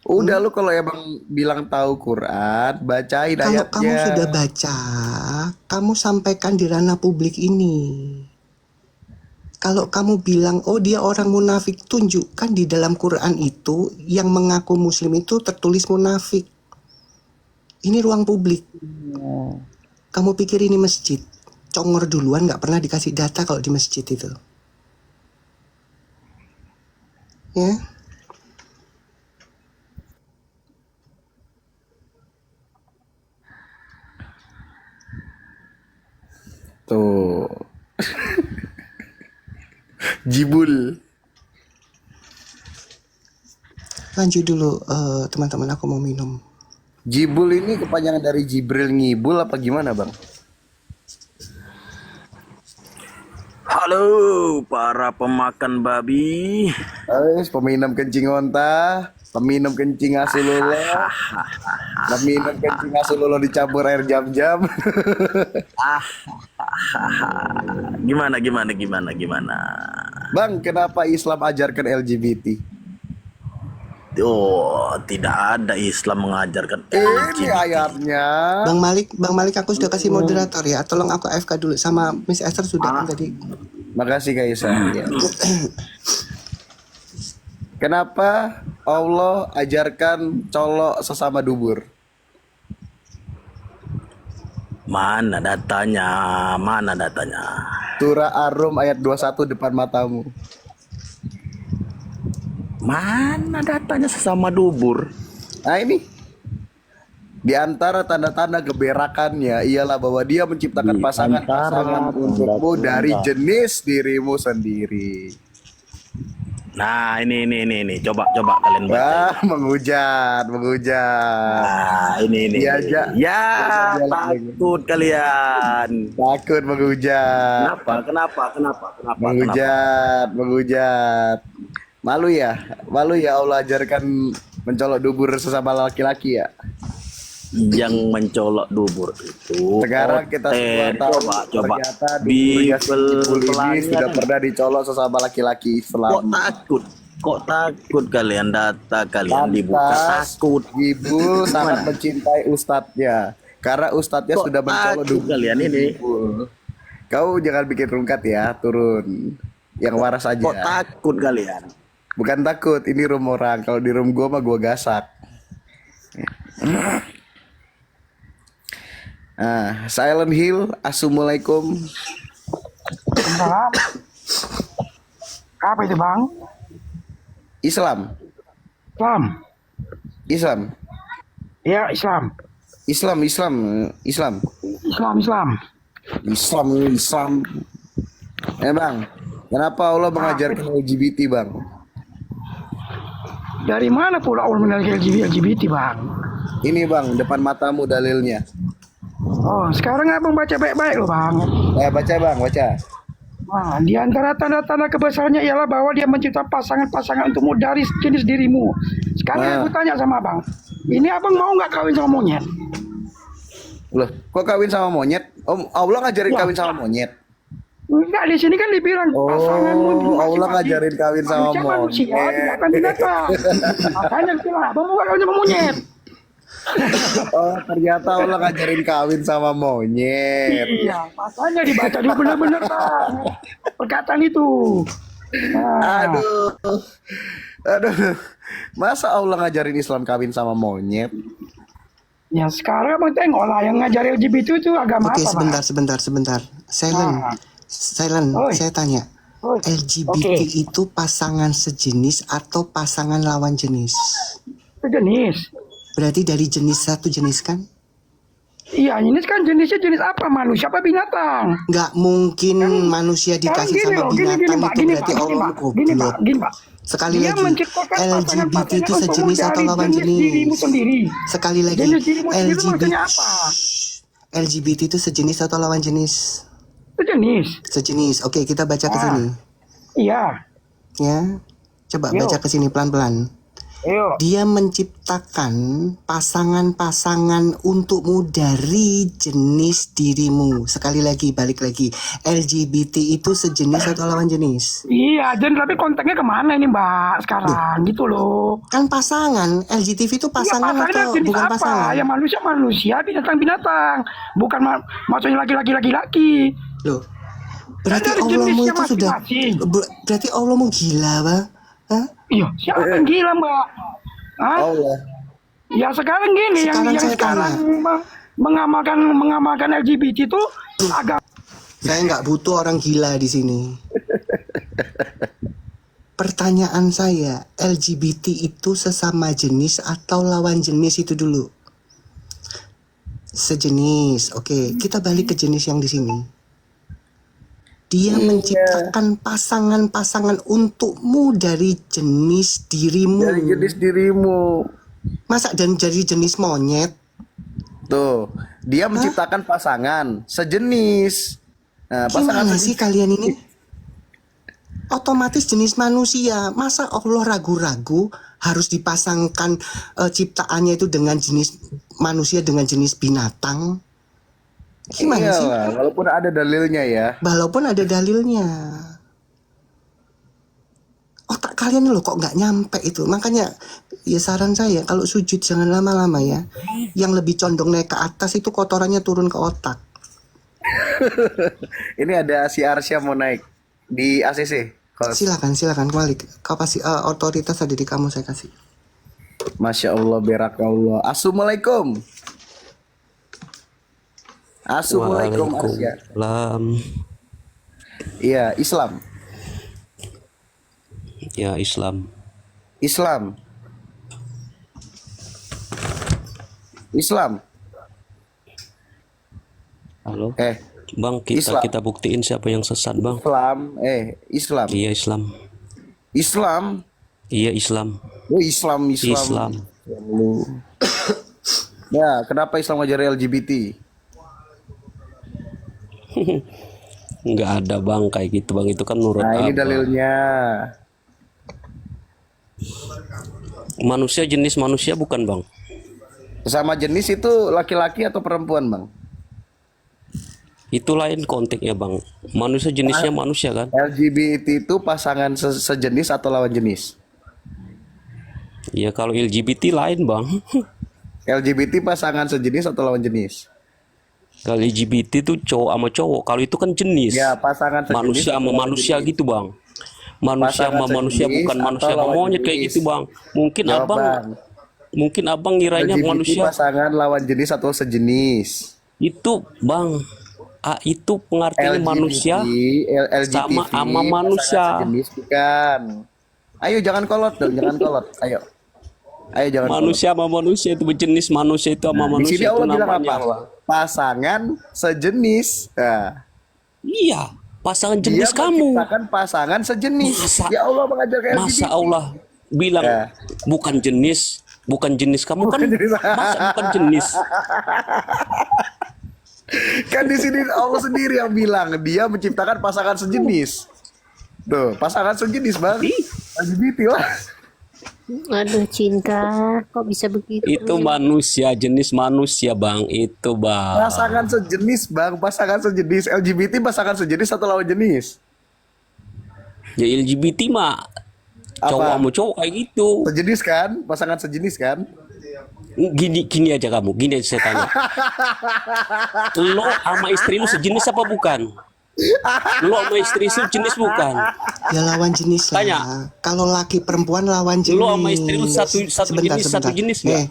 Udah lu kalau emang bilang tahu Quran, bacain Kalau ayatnya. kamu sudah baca, kamu sampaikan di ranah publik ini. Kalau kamu bilang, oh dia orang munafik, tunjukkan di dalam Quran itu yang mengaku Muslim itu tertulis munafik. Ini ruang publik. Kamu pikir ini masjid? Congor duluan, nggak pernah dikasih data kalau di masjid itu. Ya. Tuh. Jibul. lanjut dulu teman-teman, aku mau minum. Jibul ini kepanjangan dari Jibril ngibul apa gimana bang? Halo para pemakan babi. Peminum kencing onta, peminum kencing asulullah, peminum kencing asulullah dicampur air jam-jam. Gimana? Bang, kenapa Islam ajarkan LGBT? Oh, tidak ada Islam mengajarkan Ini LGBT. ayatnya. Bang Malik, aku sudah kasih moderator ya. Tolong aku AFK dulu, sama Miss Esther sudah kan tadi. Makasih Kaisa. Ya. Kenapa Allah ajarkan colok sesama dubur? Mana datanya? Surah Ar-Rum ayat 21 depan matamu. Mana datanya sesama dubur? Nah ini di antara tanda-tanda keberakannya ialah bahwa dia menciptakan Di pasangan-pasangan antara untukmu tanda-tanda. dari jenis dirimu sendiri. Nah, ini. Coba kalian baca. Wah, menghujat. Nah, ini. Iya, Ja. Ya, Biasa aja. takut kalian. Takut menghujat. Kenapa? Menghujat. Malu ya Allah ajarkan mencolok dubur sesama laki-laki ya. Yang mencolok dubur itu. Sekarang kita semua tahu coba. ternyata duburnya si Jibul ini Pelannya sudah pernah dicolok sesama laki-laki Islam. Kok takut kalian kalian dibuka Lantas, takut. Jibul sangat mencintai ustadznya karena ustadznya Kok sudah mencolok takut dubur kalian ini? Jibul. Kau jangan bikin rungkat ya, turun. Yang waras aja. Kok takut kalian? Bukan takut, ini room orang. Kalau di room gua mah gua gasak. Silent Hill, assalamualaikum. Apa itu bang? Islam. Ya Islam. Bang, kenapa Allah mengajarkan LGBT bang? Dari mana pula Allah mengenal LGBT bang? Ini bang, depan matamu dalilnya. Oh sekarang abang baca baik-baik loh bang. Baca bang, baca. Nah, di antara tanda-tanda kebesarannya ialah bahwa dia mencipta pasangan-pasangan untukmu dari jenis dirimu. Sekarang aku tanya sama abang, ini abang mau nggak kawin sama monyet? Loh, kok kawin sama monyet? Allah ngajarin Ya. kawin sama monyet. Enggak, di sini kan dibilang pasanganmu Allah ngajarin kawin sama manusia, monyet. tidak akan binatang. Makanya aku bilang, abang mau nggak kawin sama monyet? Oh, ternyata Allah ngajarin kawin sama monyet. Iya, makanya dibaca dulu benar-benar bang perkataan itu. Nah, Aduh. Masa Allah ngajarin Islam kawin sama monyet? ya sekarang abang tengok lah yang ngajar LGBT itu agama Oke, apa bang? sebentar. Silent, Oi. saya tanya. Oi. LGBT Oke. itu pasangan sejenis atau pasangan lawan jenis? Sejenis. Berarti dari satu jenis kan? Iya, ini kan jenisnya jenis apa? Manusia apa binatang? Nggak mungkin manusia dikasih Gini sama loh, gini, binatang Pak, itu gini, berarti Pak, Allah gini, goblok. Pak, gini, Pak. Sekali Dia lagi, menciptakan LGBT pasangan-pasangan itu sejenis untukmu atau dari lawan jenis dirimu jenis? sendiri. Sekali lagi, Jenis dirimu sendiri itu LGBT, maksudnya apa? LGBT itu sejenis atau lawan jenis? Sejenis. Sejenis. Oke, kita baca ke sini. Iya. Ya. Coba Yo. baca ke sini pelan-pelan. Ayo. Dia menciptakan pasangan-pasangan untukmu dari jenis dirimu. Sekali lagi, balik lagi. LGBT itu sejenis atau lawan jenis? Iya, jadi tapi konteksnya kemana ini Mbak sekarang gitu loh. Kan pasangan. LGBT itu pasangan Iya, atau jenis bukan apa? pasangan? Ya manusia, binatang. Bukan maksudnya laki-laki. Loh. Berarti Ada Allahmu jenisnya itu sudah masing-masing. berarti Allahmu gila, Bang. Hah? Iya, siapa yang gila Mbak? Hah? Allah. Ya sekarang gini, Sekarang yang saya sekarang mengamalkan LGBT itu agak Saya nggak butuh orang gila di sini. Pertanyaan saya, LGBT itu sesama jenis atau lawan jenis itu dulu? Sejenis. Oke, kita balik ke jenis yang di sini. Dia Iya. menciptakan pasangan-pasangan untukmu dari jenis dirimu. Dari jenis dirimu. Masa dan dari jenis monyet? Tuh, dia menciptakan pasangan sejenis. Nah, pasangan Gimana sih kalian ini? Otomatis jenis manusia. Masa Allah ragu-ragu harus dipasangkan ciptaannya itu dengan jenis manusia dengan jenis binatang? Gimana sih? Iyalah, walaupun ada dalilnya ya. Walaupun ada dalilnya. Otak kalian loh kok nggak nyampe itu. Makanya ya saran saya kalau sujud jangan lama-lama ya. Yang lebih condong naik ke atas itu kotorannya turun ke otak. Ini ada si Arsya mau naik di ACC. Silakan balik. Otoritas ada di kamu saya kasih. Masya Allah, berakallah. Assalamualaikum. Assalamualaikum Arsya. Iya, Islam. Ya, Islam. Islam. Islam. Halo. Islam. Bang, kita buktiin siapa yang sesat, Bang. Islam. Iya, Islam. Islam. Iya, Islam. Oh, Islam. Islam. Ya, kenapa Islam ngajar LGBT? Nggak ada, Bang, kayak gitu, Bang. Itu kan menurut Nah, ini apa? dalilnya. Manusia jenis manusia bukan, Bang? Sesama jenis itu laki-laki atau perempuan, Bang? Itu lain konteksnya, Bang. Manusia jenisnya manusia kan? LGBT itu pasangan sejenis atau lawan jenis? Iya, kalau LGBT lain, Bang. LGBT pasangan sejenis atau lawan jenis? Kalau LGBT itu cowok sama cowok. Kalau itu kan jenis. Ya, pasangan sejenis Manusia atau sama lawan manusia jenis? gitu, Bang. Manusia Pasangan sama manusia sejenis bukan atau manusia sama lawan monyet kayak jenis? gitu, Bang. Mungkin Jawab, abang Bang. mungkin abang ngiranya LGBT manusia pasangan lawan jenis atau sejenis? itu, Bang. Itu pengertian manusia sama pasangan manusia. sejenis bukan. Ayo jangan kolot dong, jangan kolot. Ayo jangan Manusia sama manusia itu berjenis, manusia itu sama kolot. Di sini manusia itu Allah bilang namanya apa? Pasangan sejenis. Nah, Iya, pasangan dia jenis kamu. menciptakan pasangan sejenis. Masa- Ya Allah mengajarkan LGBT. Masa Allah bilang Ya. bukan jenis kamu kan? Bukan jenis. Masa bukan jenis? Kan di sini Allah sendiri yang bilang dia menciptakan pasangan sejenis. Tuh, pasangan sejenis, Bang. LGBT lah. Aduh cinta, kok bisa begitu? Itu manusia, jenis manusia, Bang. Itu, Bang. Pasangan sejenis, Bang. Pasangan sejenis. LGBT pasangan sejenis atau lawan jenis? Ya LGBT mah Apa? cowok sama cowok kayak gitu. Sejenis kan? Pasangan sejenis kan? Gini aja kamu, gini aja saya tanya. Lo sama istri lu sejenis apa bukan? Lo sama istri lu jenis bukan? Ya lawan jenis lah. Tanya. Kalau laki perempuan lawan jenis. Lo sama istri lu satu jenis nggak?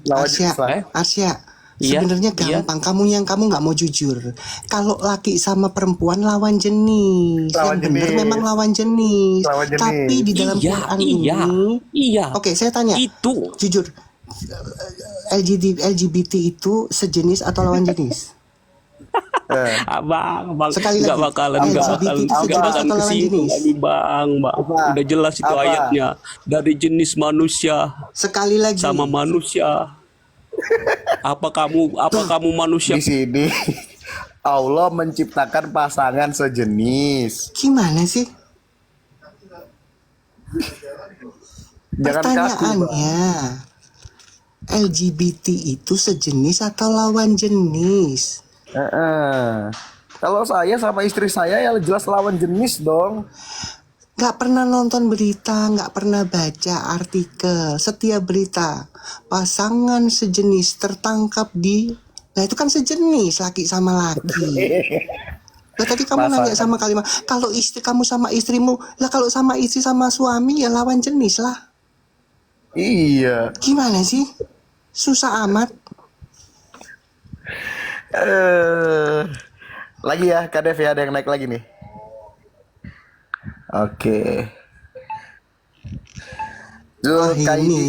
Lawan Arsya, jenis lah. Arsya. Iya, Sebenarnya iya. gampang. Kamu nggak mau jujur. Kalau laki sama perempuan lawan jenis. Lawan Yang benar jenis. memang lawan jenis. Lawan jenis. Tapi di dalam Iya, Quran iya, ini. iya. Oke, saya tanya. Itu Jujur. LGBT itu sejenis atau lawan jenis? abang, Sekali nggak lagi, bakalan, LGBT itu sejenis atau lawan kesini jenis? lagi, bang. Apa? Udah jelas itu Apa? ayatnya. Dari jenis manusia Sekali lagi. sama manusia. Apa kamu manusia? Di sini Allah menciptakan pasangan sejenis. Gimana sih? Jangan kaku, Bang. Pertanyaannya, LGBT itu sejenis atau lawan jenis? Kalau saya sama istri saya ya jelas lawan jenis dong. Gak pernah nonton berita, gak pernah baca artikel. Setiap berita, pasangan sejenis tertangkap di... Nah itu kan sejenis, laki sama laki. Nah tadi kamu nanya sama kalimat, kalau istri kamu sama istrimu, lah kalau sama istri sama suami ya lawan jenis lah. Iya. Gimana sih? Susah amat. Lagi ya, Kak Dev ya, ada yang naik lagi nih. Oke. Wah ini. Zulkaidi.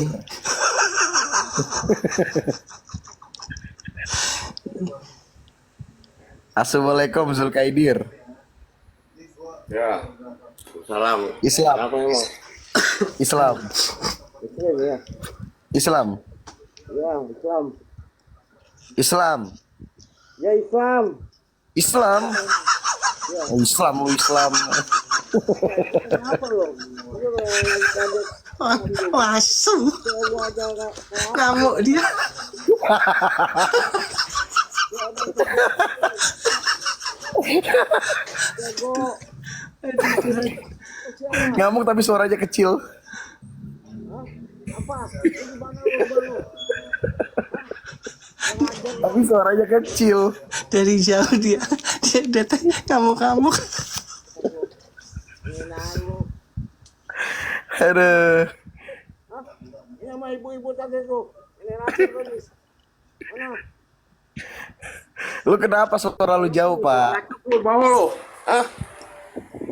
Assalamualaikum Zulkaidir. Ya. Salam. Islam. Apa yang mau? Islam. Islam ya. Islam. Ya, Islam. Islam. Ya Islam. Islam. Oh, Islam, oh, Islam. Kenapa lo? Langsung ngamuk dia. Ngamuk tapi suaranya kecil. Tapi suaranya kecil. Dari jauh dia datang ngamuk-ngamuk. Aduh. Ini sama ibu-ibu tadi tuh. Ini nanti tulis. Mana? Lu kenapa suara lu jauh, Pak? Lu bawa lo. Hah?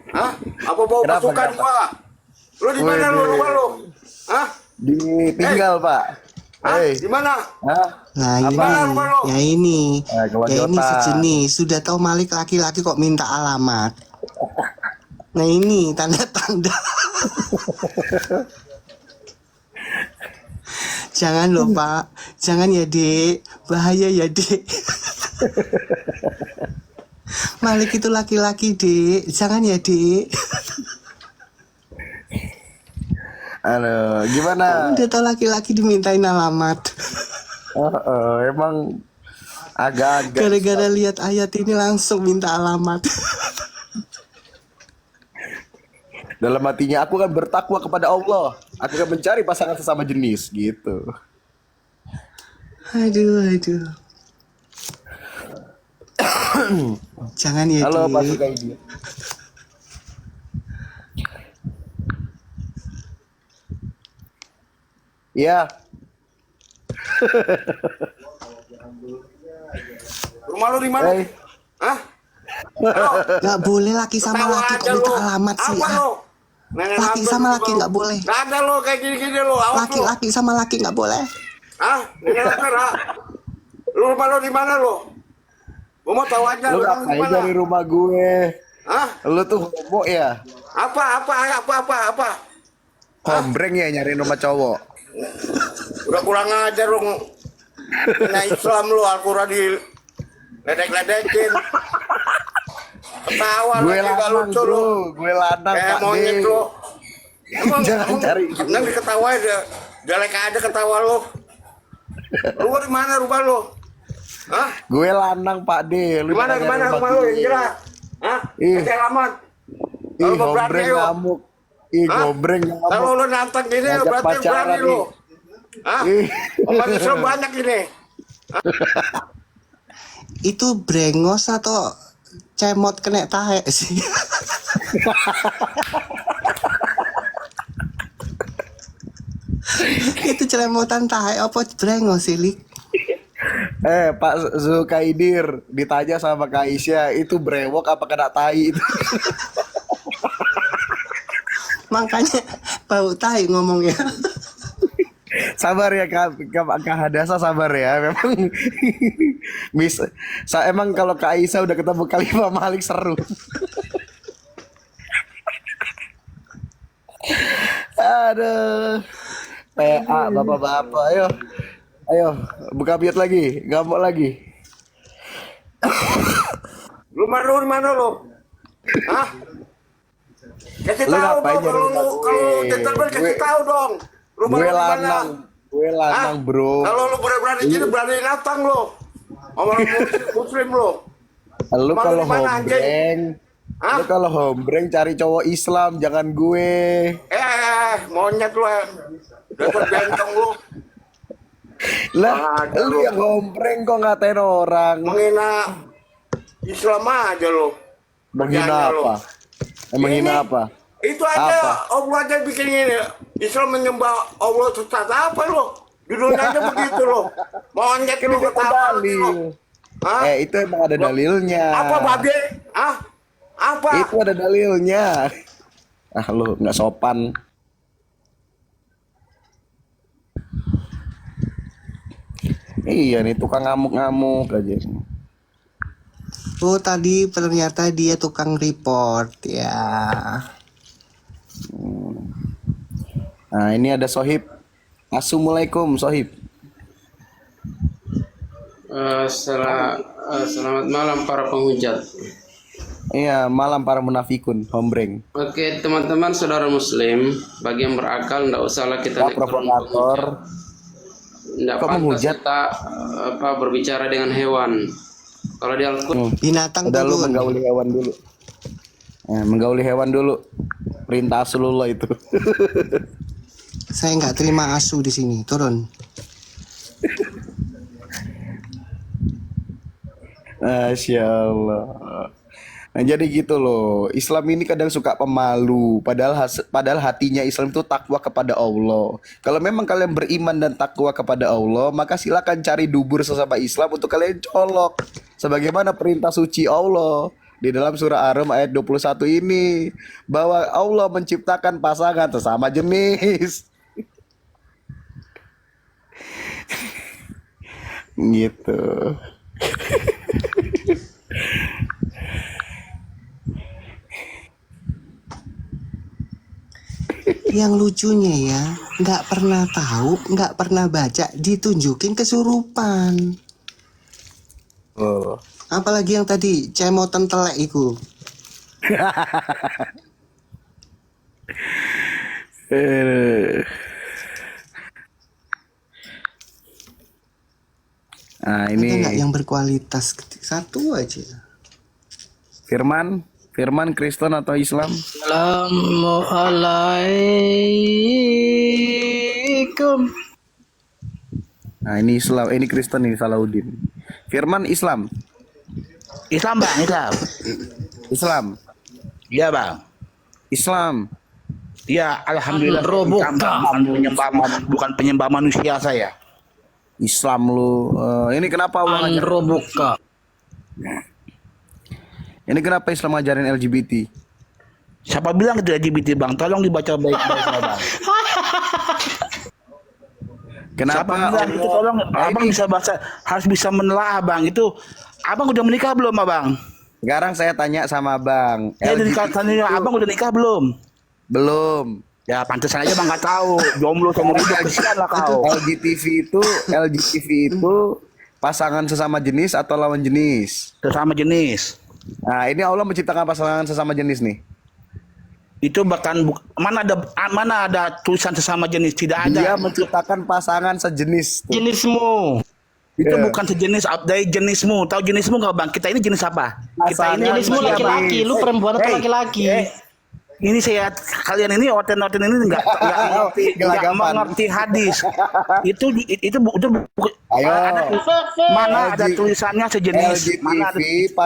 Hah? Apa bawa Kenapa, pasukan kenapa? gua? Lu di mana lu rumah lu? Hah? Ditinggal, Pak. Hah? Hei. Di mana? Hah? Nah Apa? ini, Keluar ya ini Jota. sejenis. Sudah tahu Malik laki-laki kok minta alamat. Nah ini tanda-tanda. Jangan loh Pak, jangan ya Dek, bahaya ya Dek. Malik itu laki-laki Dek, jangan ya Dek. Aduh, gimana? Udah tahu laki-laki dimintain alamat. Emang agak-agak. Gara-gara lihat ayat ini langsung minta alamat. Dalam hatinya aku akan bertakwa kepada Allah. Aku akan mencari pasangan sesama jenis gitu. Aduh. Jangan ya Halo Pak Dek. Sukaidi. Iya. Rumah lu di mana? Hey. Hah? Gak boleh laki sama Ketawa laki aja kok minta lu. alamat sih. Apa Ah. lu? Nenek Laki ngantuk sama juga laki lu. nggak boleh. Nggak ada lo kayak gini-gini lo. Awas lo. Laki-laki sama laki nggak boleh. Hah? Nenek ngantuk ha? Lu rumah lu di mana lo? Gua mau tahu aja Lu lu di ngapain mana? dari rumah gue? Hah? Lu tuh homo ya? Apa? Kombreng ya nyariin rumah cowok. Udah kurang ajar lu. Nah Islam lu Al-Quran di ledek-ledekin. Ketawa Gue lagi gak lanang lucu lu. bro, gue lanang Kayak Pak monyet D. lu. Jangan cari gitu. Nanti ketawain dia. Jelek aja ketawa lu. Lu di mana rumah lu? Hah? Gue lanang Pak D. Di mana rumah lu yang jelas? Hah? Ih. Kasih alamat. Ih, Kalau mau berani gombreng yuk. ngamuk. Ih, Hah? gombreng ngamuk. Kalau lu nantang gini Ngajak berarti pacaran berani lu. nih. Hah? Ih. Umat Islam banyak ini. Itu brengos atau cemot kena tahe sih? Itu celemotan tahe apa brengos sih Lik? Pak Zukaidir ditanya sama Kak Isya, itu brewok apa kena tai itu? Makanya bau tahe ngomongnya. Sabar ya Kak Hadasa, sabar ya. Memang emang kalau Kak Isa udah ketemu Khalifah Malik seru. Aduh. PA bapak-bapak, ayo buka biot lagi, gamuk lagi. Rumah lu di mana lu? Hah? Kasih Lu tahu ngapain dong nyari rumah gue? kalau gentleman kasih Gue- tahu dong. Rumah Gue lu di mana? lanang, gue lanang Hah? bro. Kalau lu berani gini berani datang lu. Orang muslim lu. Lu Rumah kalau di mana, anjing? hombreng, Hah? lu kalau hombreng cari cowok Islam, jangan gue. Monyet lu. Dapat bentong lu. Lah, Ada lu lu. yang hombreng kok ngatain orang. Menghina Islam aja lu. Menghina Kerjaannya lu. apa? Menghina Ini- apa? Itu aja Apa? Allah aja bikin ini. Islam menyembah Allah sesat apa lo? Di dunia aja begitu lo. Monyet lu Itu ketawa dalil. lu. Hah? Itu emang ada dalilnya. Apa babe? Hah? Apa? Itu ada dalilnya. Ah lu nggak sopan. Iya nih tukang ngamuk-ngamuk aja. Oh tadi ternyata dia tukang report ya. Nah ini ada Sohib. Assalamualaikum Sohib. Selamat malam para penghujat. Iya malam para munafikun hombreng. Oke teman-teman saudara muslim, bagi yang berakal tidak usahlah kita Pak provokator. Tidak Kok pantas menghujat? kita berbicara dengan hewan. Kalau di Al-Quran Binatang Udah lu turun. menggauli hewan dulu. Menggauli hewan dulu. Perintah Rasulullah itu. Saya nggak terima asu di sini. Turun. Masya Allah. Nah, jadi gitu loh. Islam ini kadang suka pemalu. Padahal hatinya Islam itu takwa kepada Allah. Kalau memang kalian beriman dan takwa kepada Allah, maka silakan cari dubur sesama Islam untuk kalian colok. Sebagaimana perintah suci Allah di dalam surah Ar-Rum ayat 21 ini, bahwa Allah menciptakan pasangan sesama jenis. Gitu. Yang lucunya ya, nggak pernah tahu, nggak pernah baca, ditunjukin kesurupan. Oh. Apalagi yang tadi cemotan telek itu. Nah Ada ini nggak yang berkualitas? Satu aja. Firman Kristen atau Islam? Assalamualaikum. Nah ini Islam, ini Kristen ini Salahuddin. Firman Islam. Islam bang, Islam. Islam. Iya bang. Islam. Ya, alhamdulillah. Bukan penyembah manusia saya. Islam lu. Ini kenapa Allah ngajarin? Robuka. Ini kenapa Islam ngajarin LGBT? Siapa bilang itu LGBT bang? Tolong dibaca baik-baik bang. Kenapa? Siapa bilang itu? Tolong abang bisa baca, harus bisa menelaah bang. Itu abang udah menikah belum abang? Sekarang saya tanya sama Bang. Tanya abang udah nikah belum? Belum. Ya pantesan aja bang nggak tahu. Jomblo seumur hidup, kesian lah kau. LGTV itu pasangan sesama jenis atau lawan jenis? Sesama jenis. Nah, ini Allah menciptakan pasangan sesama jenis nih. Itu bahkan mana ada tulisan sesama jenis, tidak ada. Dia menciptakan pasangan sejenis. Tuh. Jenismu. Itu bukan sejenis dari jenismu. Tahu jenismu nggak bang? Kita ini jenis apa? Kita ini Jenismu laki-laki, lu perempuan atau laki-laki? Ini kalian ini oten-oten ini nggak mengerti hadis. Itu Ayo. mana ada tulisannya sejenis? Mana ada LGTV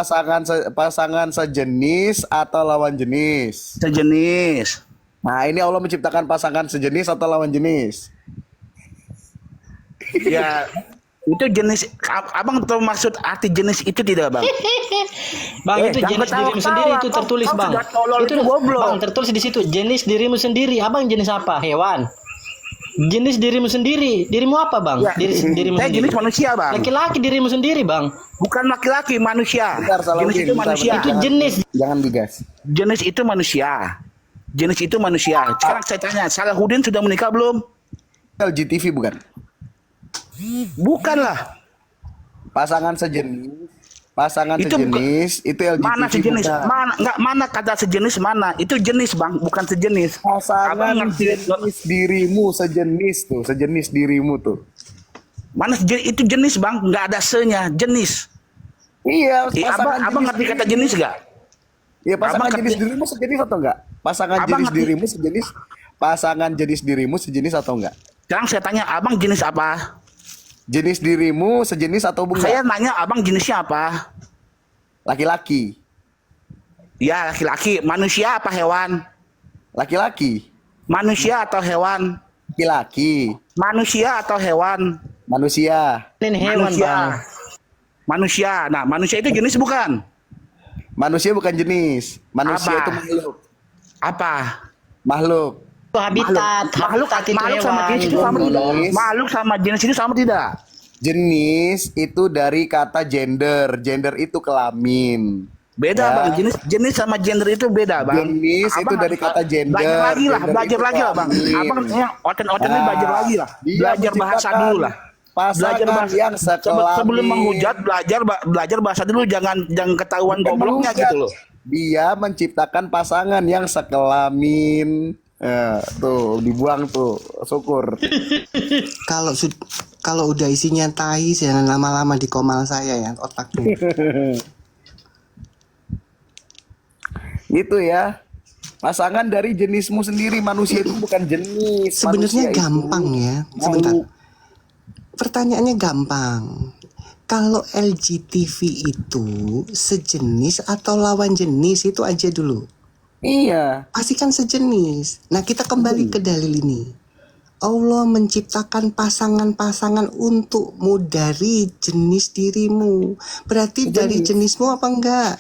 pasangan sejenis atau lawan jenis? sejenis? Nah, ini Allah menciptakan pasangan sejenis atau lawan jenis? Ya, itu jenis. Abang tahu maksud arti jenis itu tidak bang? Bang, itu jenis dirimu sendiri itu tertulis bang. Itu bang tertulis di situ jenis dirimu sendiri. Abang jenis apa? Hewan. Jenis dirimu sendiri. Dirimu apa bang? Ya, Dirimu saya sendiri. jenis manusia bang. Laki-laki dirimu sendiri bang. Bukan laki-laki, manusia. Bentar, Jenis itu manusia. Itu jenis. Jangan digas. Jenis itu manusia. Jenis itu manusia. Sekarang saya tanya, Salahuddin sudah menikah belum? LGTV bukan? Bukanlah. Pasangan sejenis. Pasangan Itu sejenis itu LGTV. Mana sejenis? bukan. Mana kata sejenis mana? Itu jenis bang, bukan sejenis. Pasangan Abang ngerti? jenis dirimu sejenis tuh, sejenis dirimu tuh. Mana itu jenis bang? Nggak ada se-nya, jenis. Iya, Abang ngerti kata jenis nggak? Iya, pasangan Abang jenis ngerti- dirimu sejenis atau enggak? Pasangan Abang jenis ngerti- dirimu sejenis. Pasangan jenis dirimu sejenis atau enggak? Sekarang saya tanya, abang jenis apa? Jenis dirimu sejenis atau enggak? Saya nanya, abang jenisnya apa? Laki-laki. Ya laki-laki. Manusia apa hewan? Laki-laki. Manusia atau hewan? Laki-laki. Manusia atau hewan? Manusia. Ini hewan Manusia. bang. Manusia. Nah, manusia itu jenis bukan? Manusia bukan jenis. Manusia Apa? itu makhluk. Apa? Makhluk. Itu habitat. Makhluk Habitat itu sama hewan. jenis itu sama tidak? Jenis. Makhluk sama jenis itu sama tidak? Jenis itu dari kata gender. Gender itu kelamin. Beda Ya. bang, jenis sama gender itu beda bang. Jenis itu dari kata gender. Belajar lagi lah, Gender belajar itu lagi lah bang. kelamin. Abang yang oten ini belajar lagi lah. Dia Belajar bahasa menciptakan dulu lah. Belajar pasangan bahasa yang sekelamin. sebelum menghujat, belajar bahasa dulu, jangan ketahuan gobloknya gitu loh. Dia menciptakan pasangan yang sekelamin. Tuh dibuang tuh, syukur. Kalau kalau udah isinya tai, jangan lama-lama di komal saya ya otaknya. Gitu ya. Pasangan dari jenismu sendiri. Manusia itu bukan jenis. Sebenarnya Manusia itu gampang ya. Sebentar. Pertanyaannya gampang. Kalau LGTV itu sejenis atau lawan jenis itu aja dulu. Iya. Pasti kan sejenis. Nah, kita kembali ke dalil ini. Allah menciptakan pasangan-pasangan untukmu dari jenis dirimu. Berarti dari jenismu apa enggak?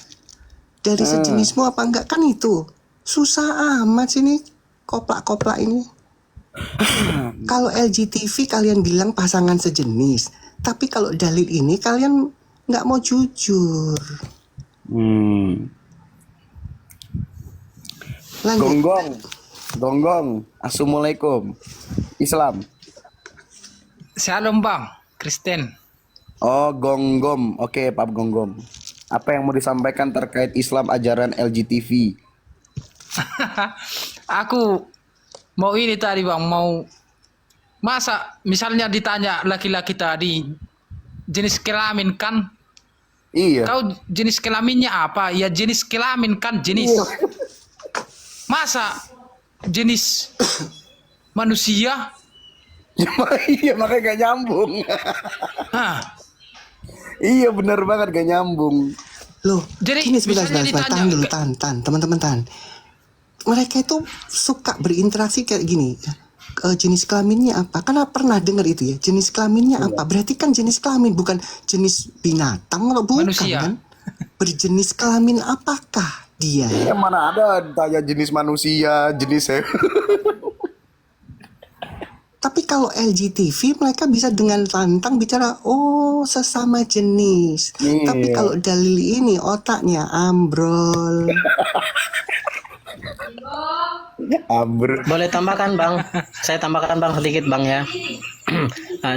Dari sejenismu apa enggak? Kan itu. Susah amat sini koplak-koplak ini. Kalau LGTV kalian bilang pasangan sejenis. Tapi kalau dalil ini kalian nggak mau jujur. Lanjut. Gonggong. Assalamualaikum. Islam. Shalom bang, Kristen. Oh, gonggom. Oke, Pak Gonggom. Apa yang mau disampaikan terkait Islam ajaran LGTV? Aku mau ini tadi bang, mau masa misalnya ditanya laki-laki tadi jenis kelamin kan? Iya. Kau jenis kelaminnya apa? Ya jenis kelamin kan jenis. Masa jenis manusia? Iya, makanya gak nyambung. Iya, bener banget gak nyambung. Loh, Jadi, gini sebentar, misalnya tahan ditanya dulu, ke- tahan, teman-teman tahan. Mereka itu suka berinteraksi kayak gini. Jenis kelaminnya apa? Karena pernah dengar itu ya. Jenis kelaminnya apa? Berarti kan jenis kelamin, bukan jenis binatang atau bukan Manusia. kan? Berjenis kelamin apakah dia? Ya mana ada tanya jenis manusia, jenis Tapi kalau LGTV mereka bisa dengan lantang bicara, oh sesama jenis. Iya. Tapi kalau dalil ini otaknya ambrol. Amber. Boleh tambahkan bang? Saya tambahkan bang sedikit bang ya.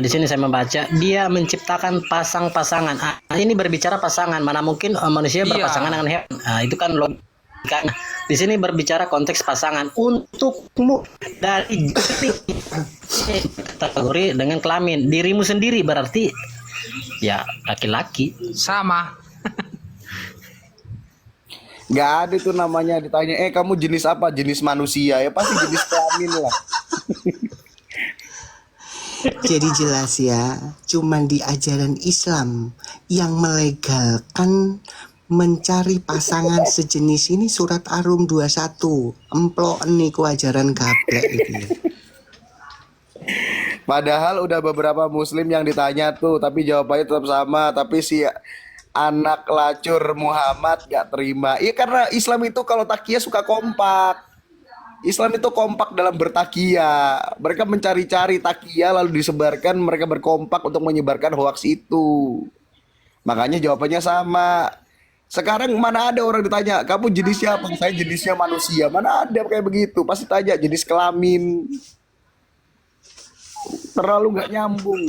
Di sini saya membaca dia menciptakan pasang-pasangan. Ini berbicara pasangan. Mana mungkin manusia Iya. berpasangan dengan hewan? Itu kan logika. Di sini berbicara konteks pasangan untukmu dari kategori dengan kelamin dirimu sendiri berarti ya laki-laki. Sama. Gak ada tuh namanya ditanya, kamu jenis apa? Jenis manusia. Ya pasti jenis kelamin lah. Jadi jelas ya, cuman di ajaran Islam yang melegalkan mencari pasangan sejenis ini surat Ar-Rum 21. Emplok niku ajaran gablek itu. Padahal udah beberapa muslim yang ditanya tuh, tapi jawabannya tetap sama. Tapi si anak lacur Muhammad gak terima. Iya karena Islam itu kalau takiyah suka kompak. Islam itu kompak dalam bertakiyah. Mereka mencari-cari takiyah lalu disebarkan. Mereka berkompak untuk menyebarkan hoaks itu. Makanya jawabannya sama. Sekarang mana ada orang ditanya, kamu jenisnya apa? Saya jenisnya manusia. Mana ada kayak begitu? Pasti tanya jenis kelamin. Terlalu gak nyambung.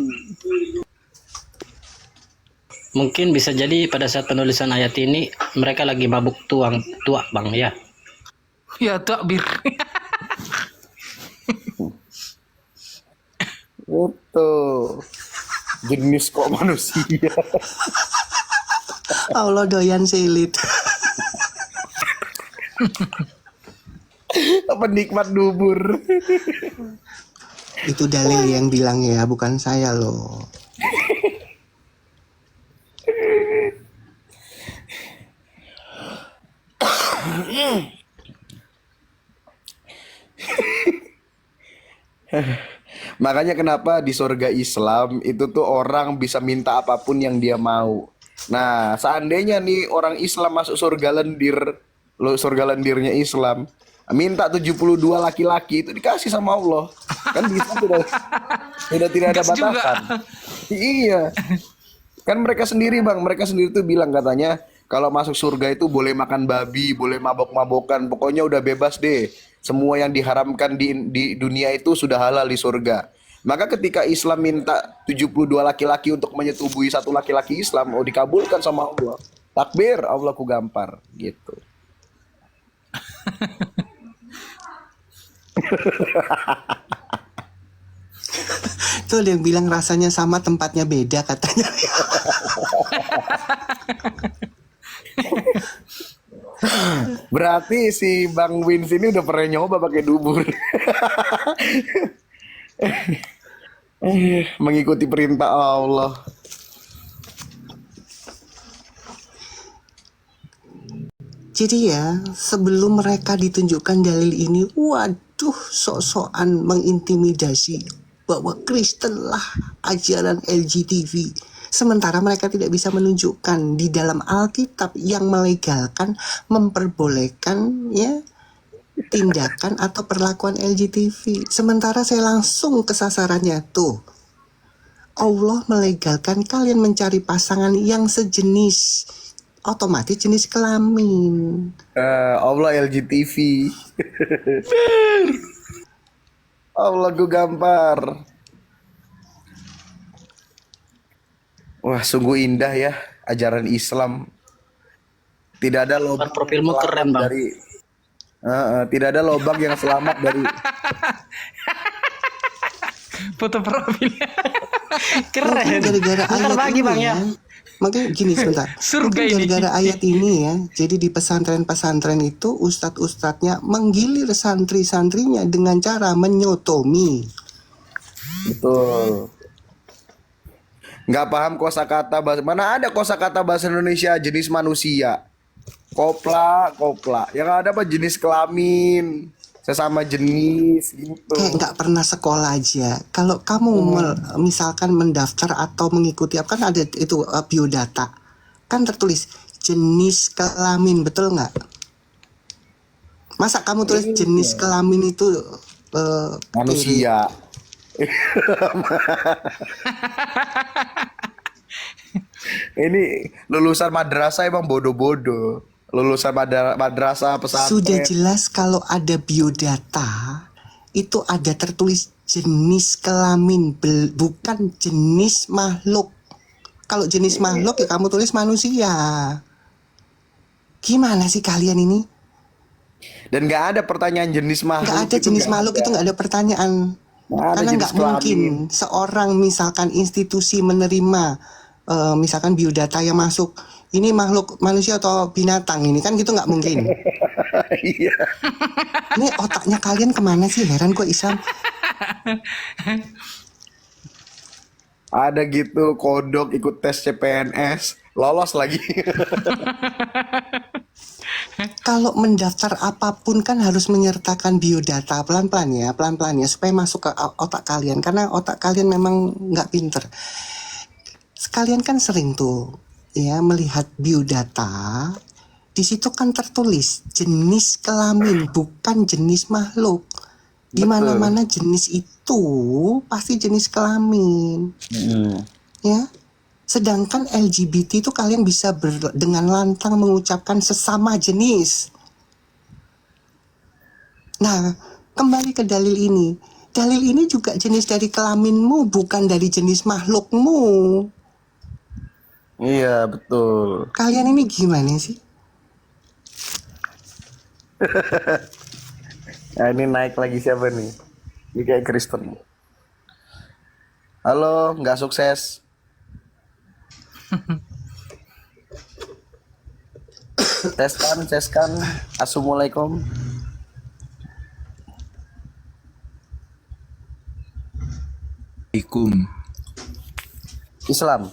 Mungkin bisa jadi pada saat penulisan ayat ini mereka lagi mabuk tua bang ya. Ya takbir. Itu jenis kok manusia. Allah doyan silit. Penikmat dubur. Itu dalil yang bilang ya, bukan saya loh. Makanya kenapa di surga Islam itu tuh orang bisa minta apapun yang dia mau. Nah, seandainya nih orang Islam masuk surga lendir, surga lendirnya Islam, minta 72 laki-laki itu dikasih sama Allah. Kan di Islam sudah tidak ada Gas juga. batasan. Iya. Kan mereka sendiri Bang, mereka sendiri tuh bilang katanya kalau masuk surga itu boleh makan babi, boleh mabok-mabokan, pokoknya udah bebas deh. Semua yang diharamkan di dunia itu sudah halal di surga. Maka ketika Islam minta 72 laki-laki untuk menyetubuhi satu laki-laki Islam, oh dikabulkan sama Allah. Takbir, Allah ku gampar gitu. Tuh ada yang bilang rasanya sama tempatnya beda katanya. Berarti si Bang Wins ini udah pernah nyoba pakai dubur. Mengikuti perintah Allah. Jadi ya, sebelum mereka ditunjukkan dalil ini, waduh, sok-sokan mengintimidasi bahwa Kristen lah ajaran LGTV. Sementara mereka tidak bisa menunjukkan di dalam Alkitab yang melegalkan, memperbolehkan ya tindakan atau perlakuan LGTV. Sementara saya langsung ke sasarannya tuh. Allah melegalkan kalian mencari pasangan yang sejenis, otomatis jenis kelamin. Allah LGTV. Allah gue gampar. Wah, sungguh indah ya ajaran Islam. Tidak ada lubang Profilmu keren, Bang. dari tidak ada lubang yang selamat dari Foto profilnya. Keren. Mungkin gara-gara Ntar ayat bagi, ini Bang, ya. Makanya gini sebentar. Surga Mungkin ini. gara-gara ayat ini ya. Jadi di pesantren-pesantren itu ustadz-ustadznya menggilir santri-santrinya dengan cara menyotomi. betul. Nggak paham kosakata bahasa. Mana ada kosakata bahasa Indonesia jenis manusia? Kopla. Yang ada apa jenis kelamin, sesama jenis gitu. Kayak nggak pernah sekolah aja. Kalau kamu misalkan mendaftar atau mengikuti apa kan ada itu biodata, kan tertulis jenis kelamin, betul nggak? Masa kamu tulis jenis kelamin itu Manusia. Ini lulusan madrasah emang bodoh-bodoh. Lulusan madrasah pesantren. sudah jelas kalau ada biodata itu ada tertulis jenis kelamin, bukan jenis makhluk. Kalau jenis makhluk ya kamu tulis manusia. Gimana sih kalian ini? Dan nggak ada pertanyaan jenis makhluk. Nggak ada jenis makhluk itu nggak ada pertanyaan. Nggak ada Karena jenis nggak mungkin seorang misalkan institusi menerima misalkan biodata yang masuk ini makhluk manusia atau binatang ini kan gitu nggak mungkin. Iya. Ini otaknya kalian kemana sih? Heran gue Isam. Ada gitu kodok ikut tes CPNS lolos lagi. Kalau mendaftar apapun kan harus menyertakan biodata pelan-pelan ya supaya masuk ke otak kalian karena otak kalian memang nggak pinter. Sekalian kan sering tuh ya melihat biodata, di situ kan tertulis jenis kelamin bukan jenis makhluk. Di mana-mana jenis itu pasti jenis kelamin. Ya. Sedangkan LGBT itu kalian bisa dengan lantang mengucapkan sesama jenis. Nah, kembali ke dalil ini. Dalil ini juga jenis dari kelaminmu, bukan dari jenis makhlukmu. Iya, betul. Kalian ini gimana sih? Nah, ini naik lagi siapa nih? Ini kayak Kristen. Halo, nggak sukses. Teskan. Assalamualaikum. Islam.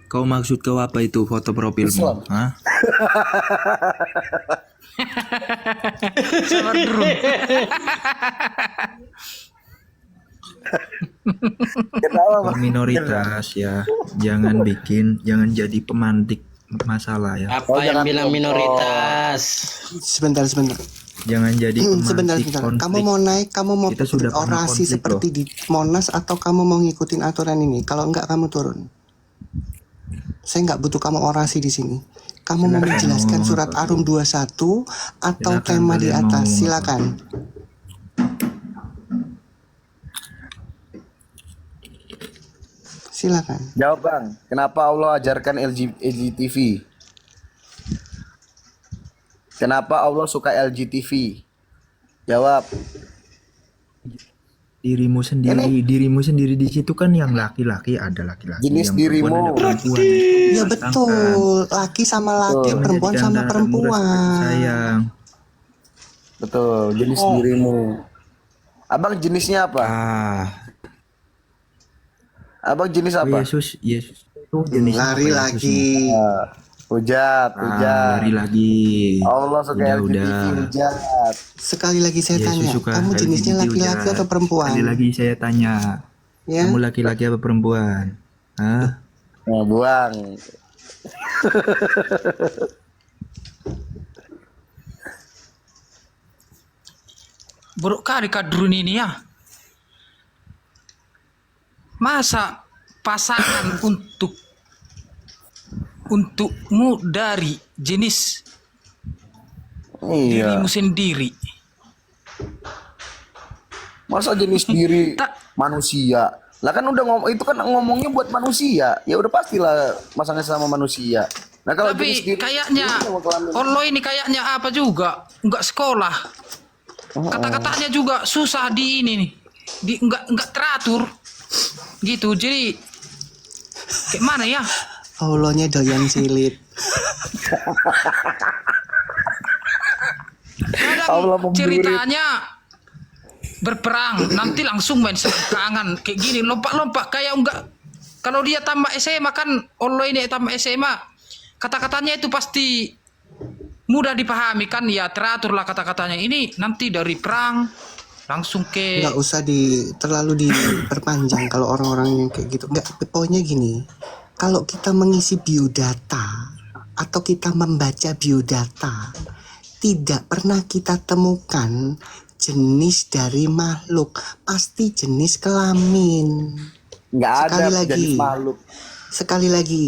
Kau maksud kau apa itu foto profilmu? Islam. Hah? Sabar dulu. Kenapa, Bang? Kau minoritas ya, jangan jadi pemantik masalah ya. Apa yang bilang minoritas? Sebentar. Jangan jadi Sebentar. pemantik konflik. Kamu mau naik, kamu mau Kita sudah pernah orasi konflik seperti di Monas atau kamu mau ngikutin aturan ini? Kalau enggak kamu turun. Saya nggak butuh kamu orasi di sini. Kamu mau menjelaskan surat Ar-Rum 21 atau Silakan, tema di kalian atas? mau Silakan. Silakan. Jawab Bang, kenapa Allah ajarkan LGTV? Kenapa Allah suka LGTV? Jawab. Dirimu sendiri di situ kan yang laki-laki ada laki-laki, Jenis yang perempuan dirimu. ada perempuan. Ya betul, laki sama laki, Yang perempuan menjadikan sama darah murah perempuan. seperti sayang. Betul, jenis dirimu. Abang jenisnya apa? Abang jenis apa? Yesus itu jenis Lari apa ya, lagi. Hujat. lari lagi. Allah suka LGTV, Udah. hujat. Sekali lagi saya Yesus tanya, suka kamu jenisnya LGBT laki-laki udah. atau perempuan? Sekali lagi saya tanya, Ya, kamu laki-laki apa perempuan? Hah? Nah, buang. Buruk kali kadrun ini ya. Masa pasangan untukmu dari jenis Iya. dirimu sendiri. Masa jenis diri manusia? Lah kan udah itu kan ngomongnya buat manusia. Ya udah pastilah masangnya sama manusia. Nah kalau jenis Tapi diri kayaknya sama kelamin. Allah ini kayaknya apa juga, nggak sekolah. Kata-katanya juga susah di ini nih, nggak teratur, gitu. Jadi kayak mana ya? Allahnya doyan silit. Kadang ceritanya berperang, nanti langsung main serangan kayak gini, lompat-lompat kayak enggak. Kalau dia tambah SMA kan, Allah ini tambah SMA, kata-katanya itu pasti mudah dipahami kan, ya teratur lah kata-katanya. Ini nanti dari perang langsung ke Nggak usah terlalu diperpanjang kalau orang-orang yang kayak gitu. Nggak, pokoknya gini, kalau kita mengisi biodata atau kita membaca biodata, tidak pernah kita temukan jenis dari makhluk, pasti jenis kelamin. Nggak ada Sekali lagi, jenis makhluk. sekali lagi,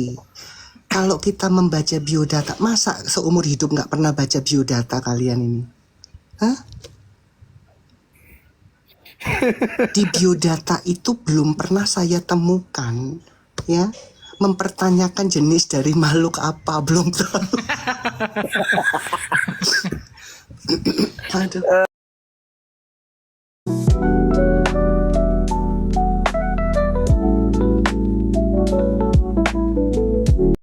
kalau kita membaca biodata, masa seumur hidup nggak pernah baca biodata kalian ini? Hah? Di biodata itu belum pernah saya temukan, ya, mempertanyakan jenis dari makhluk apa, belum tahu. Aduh.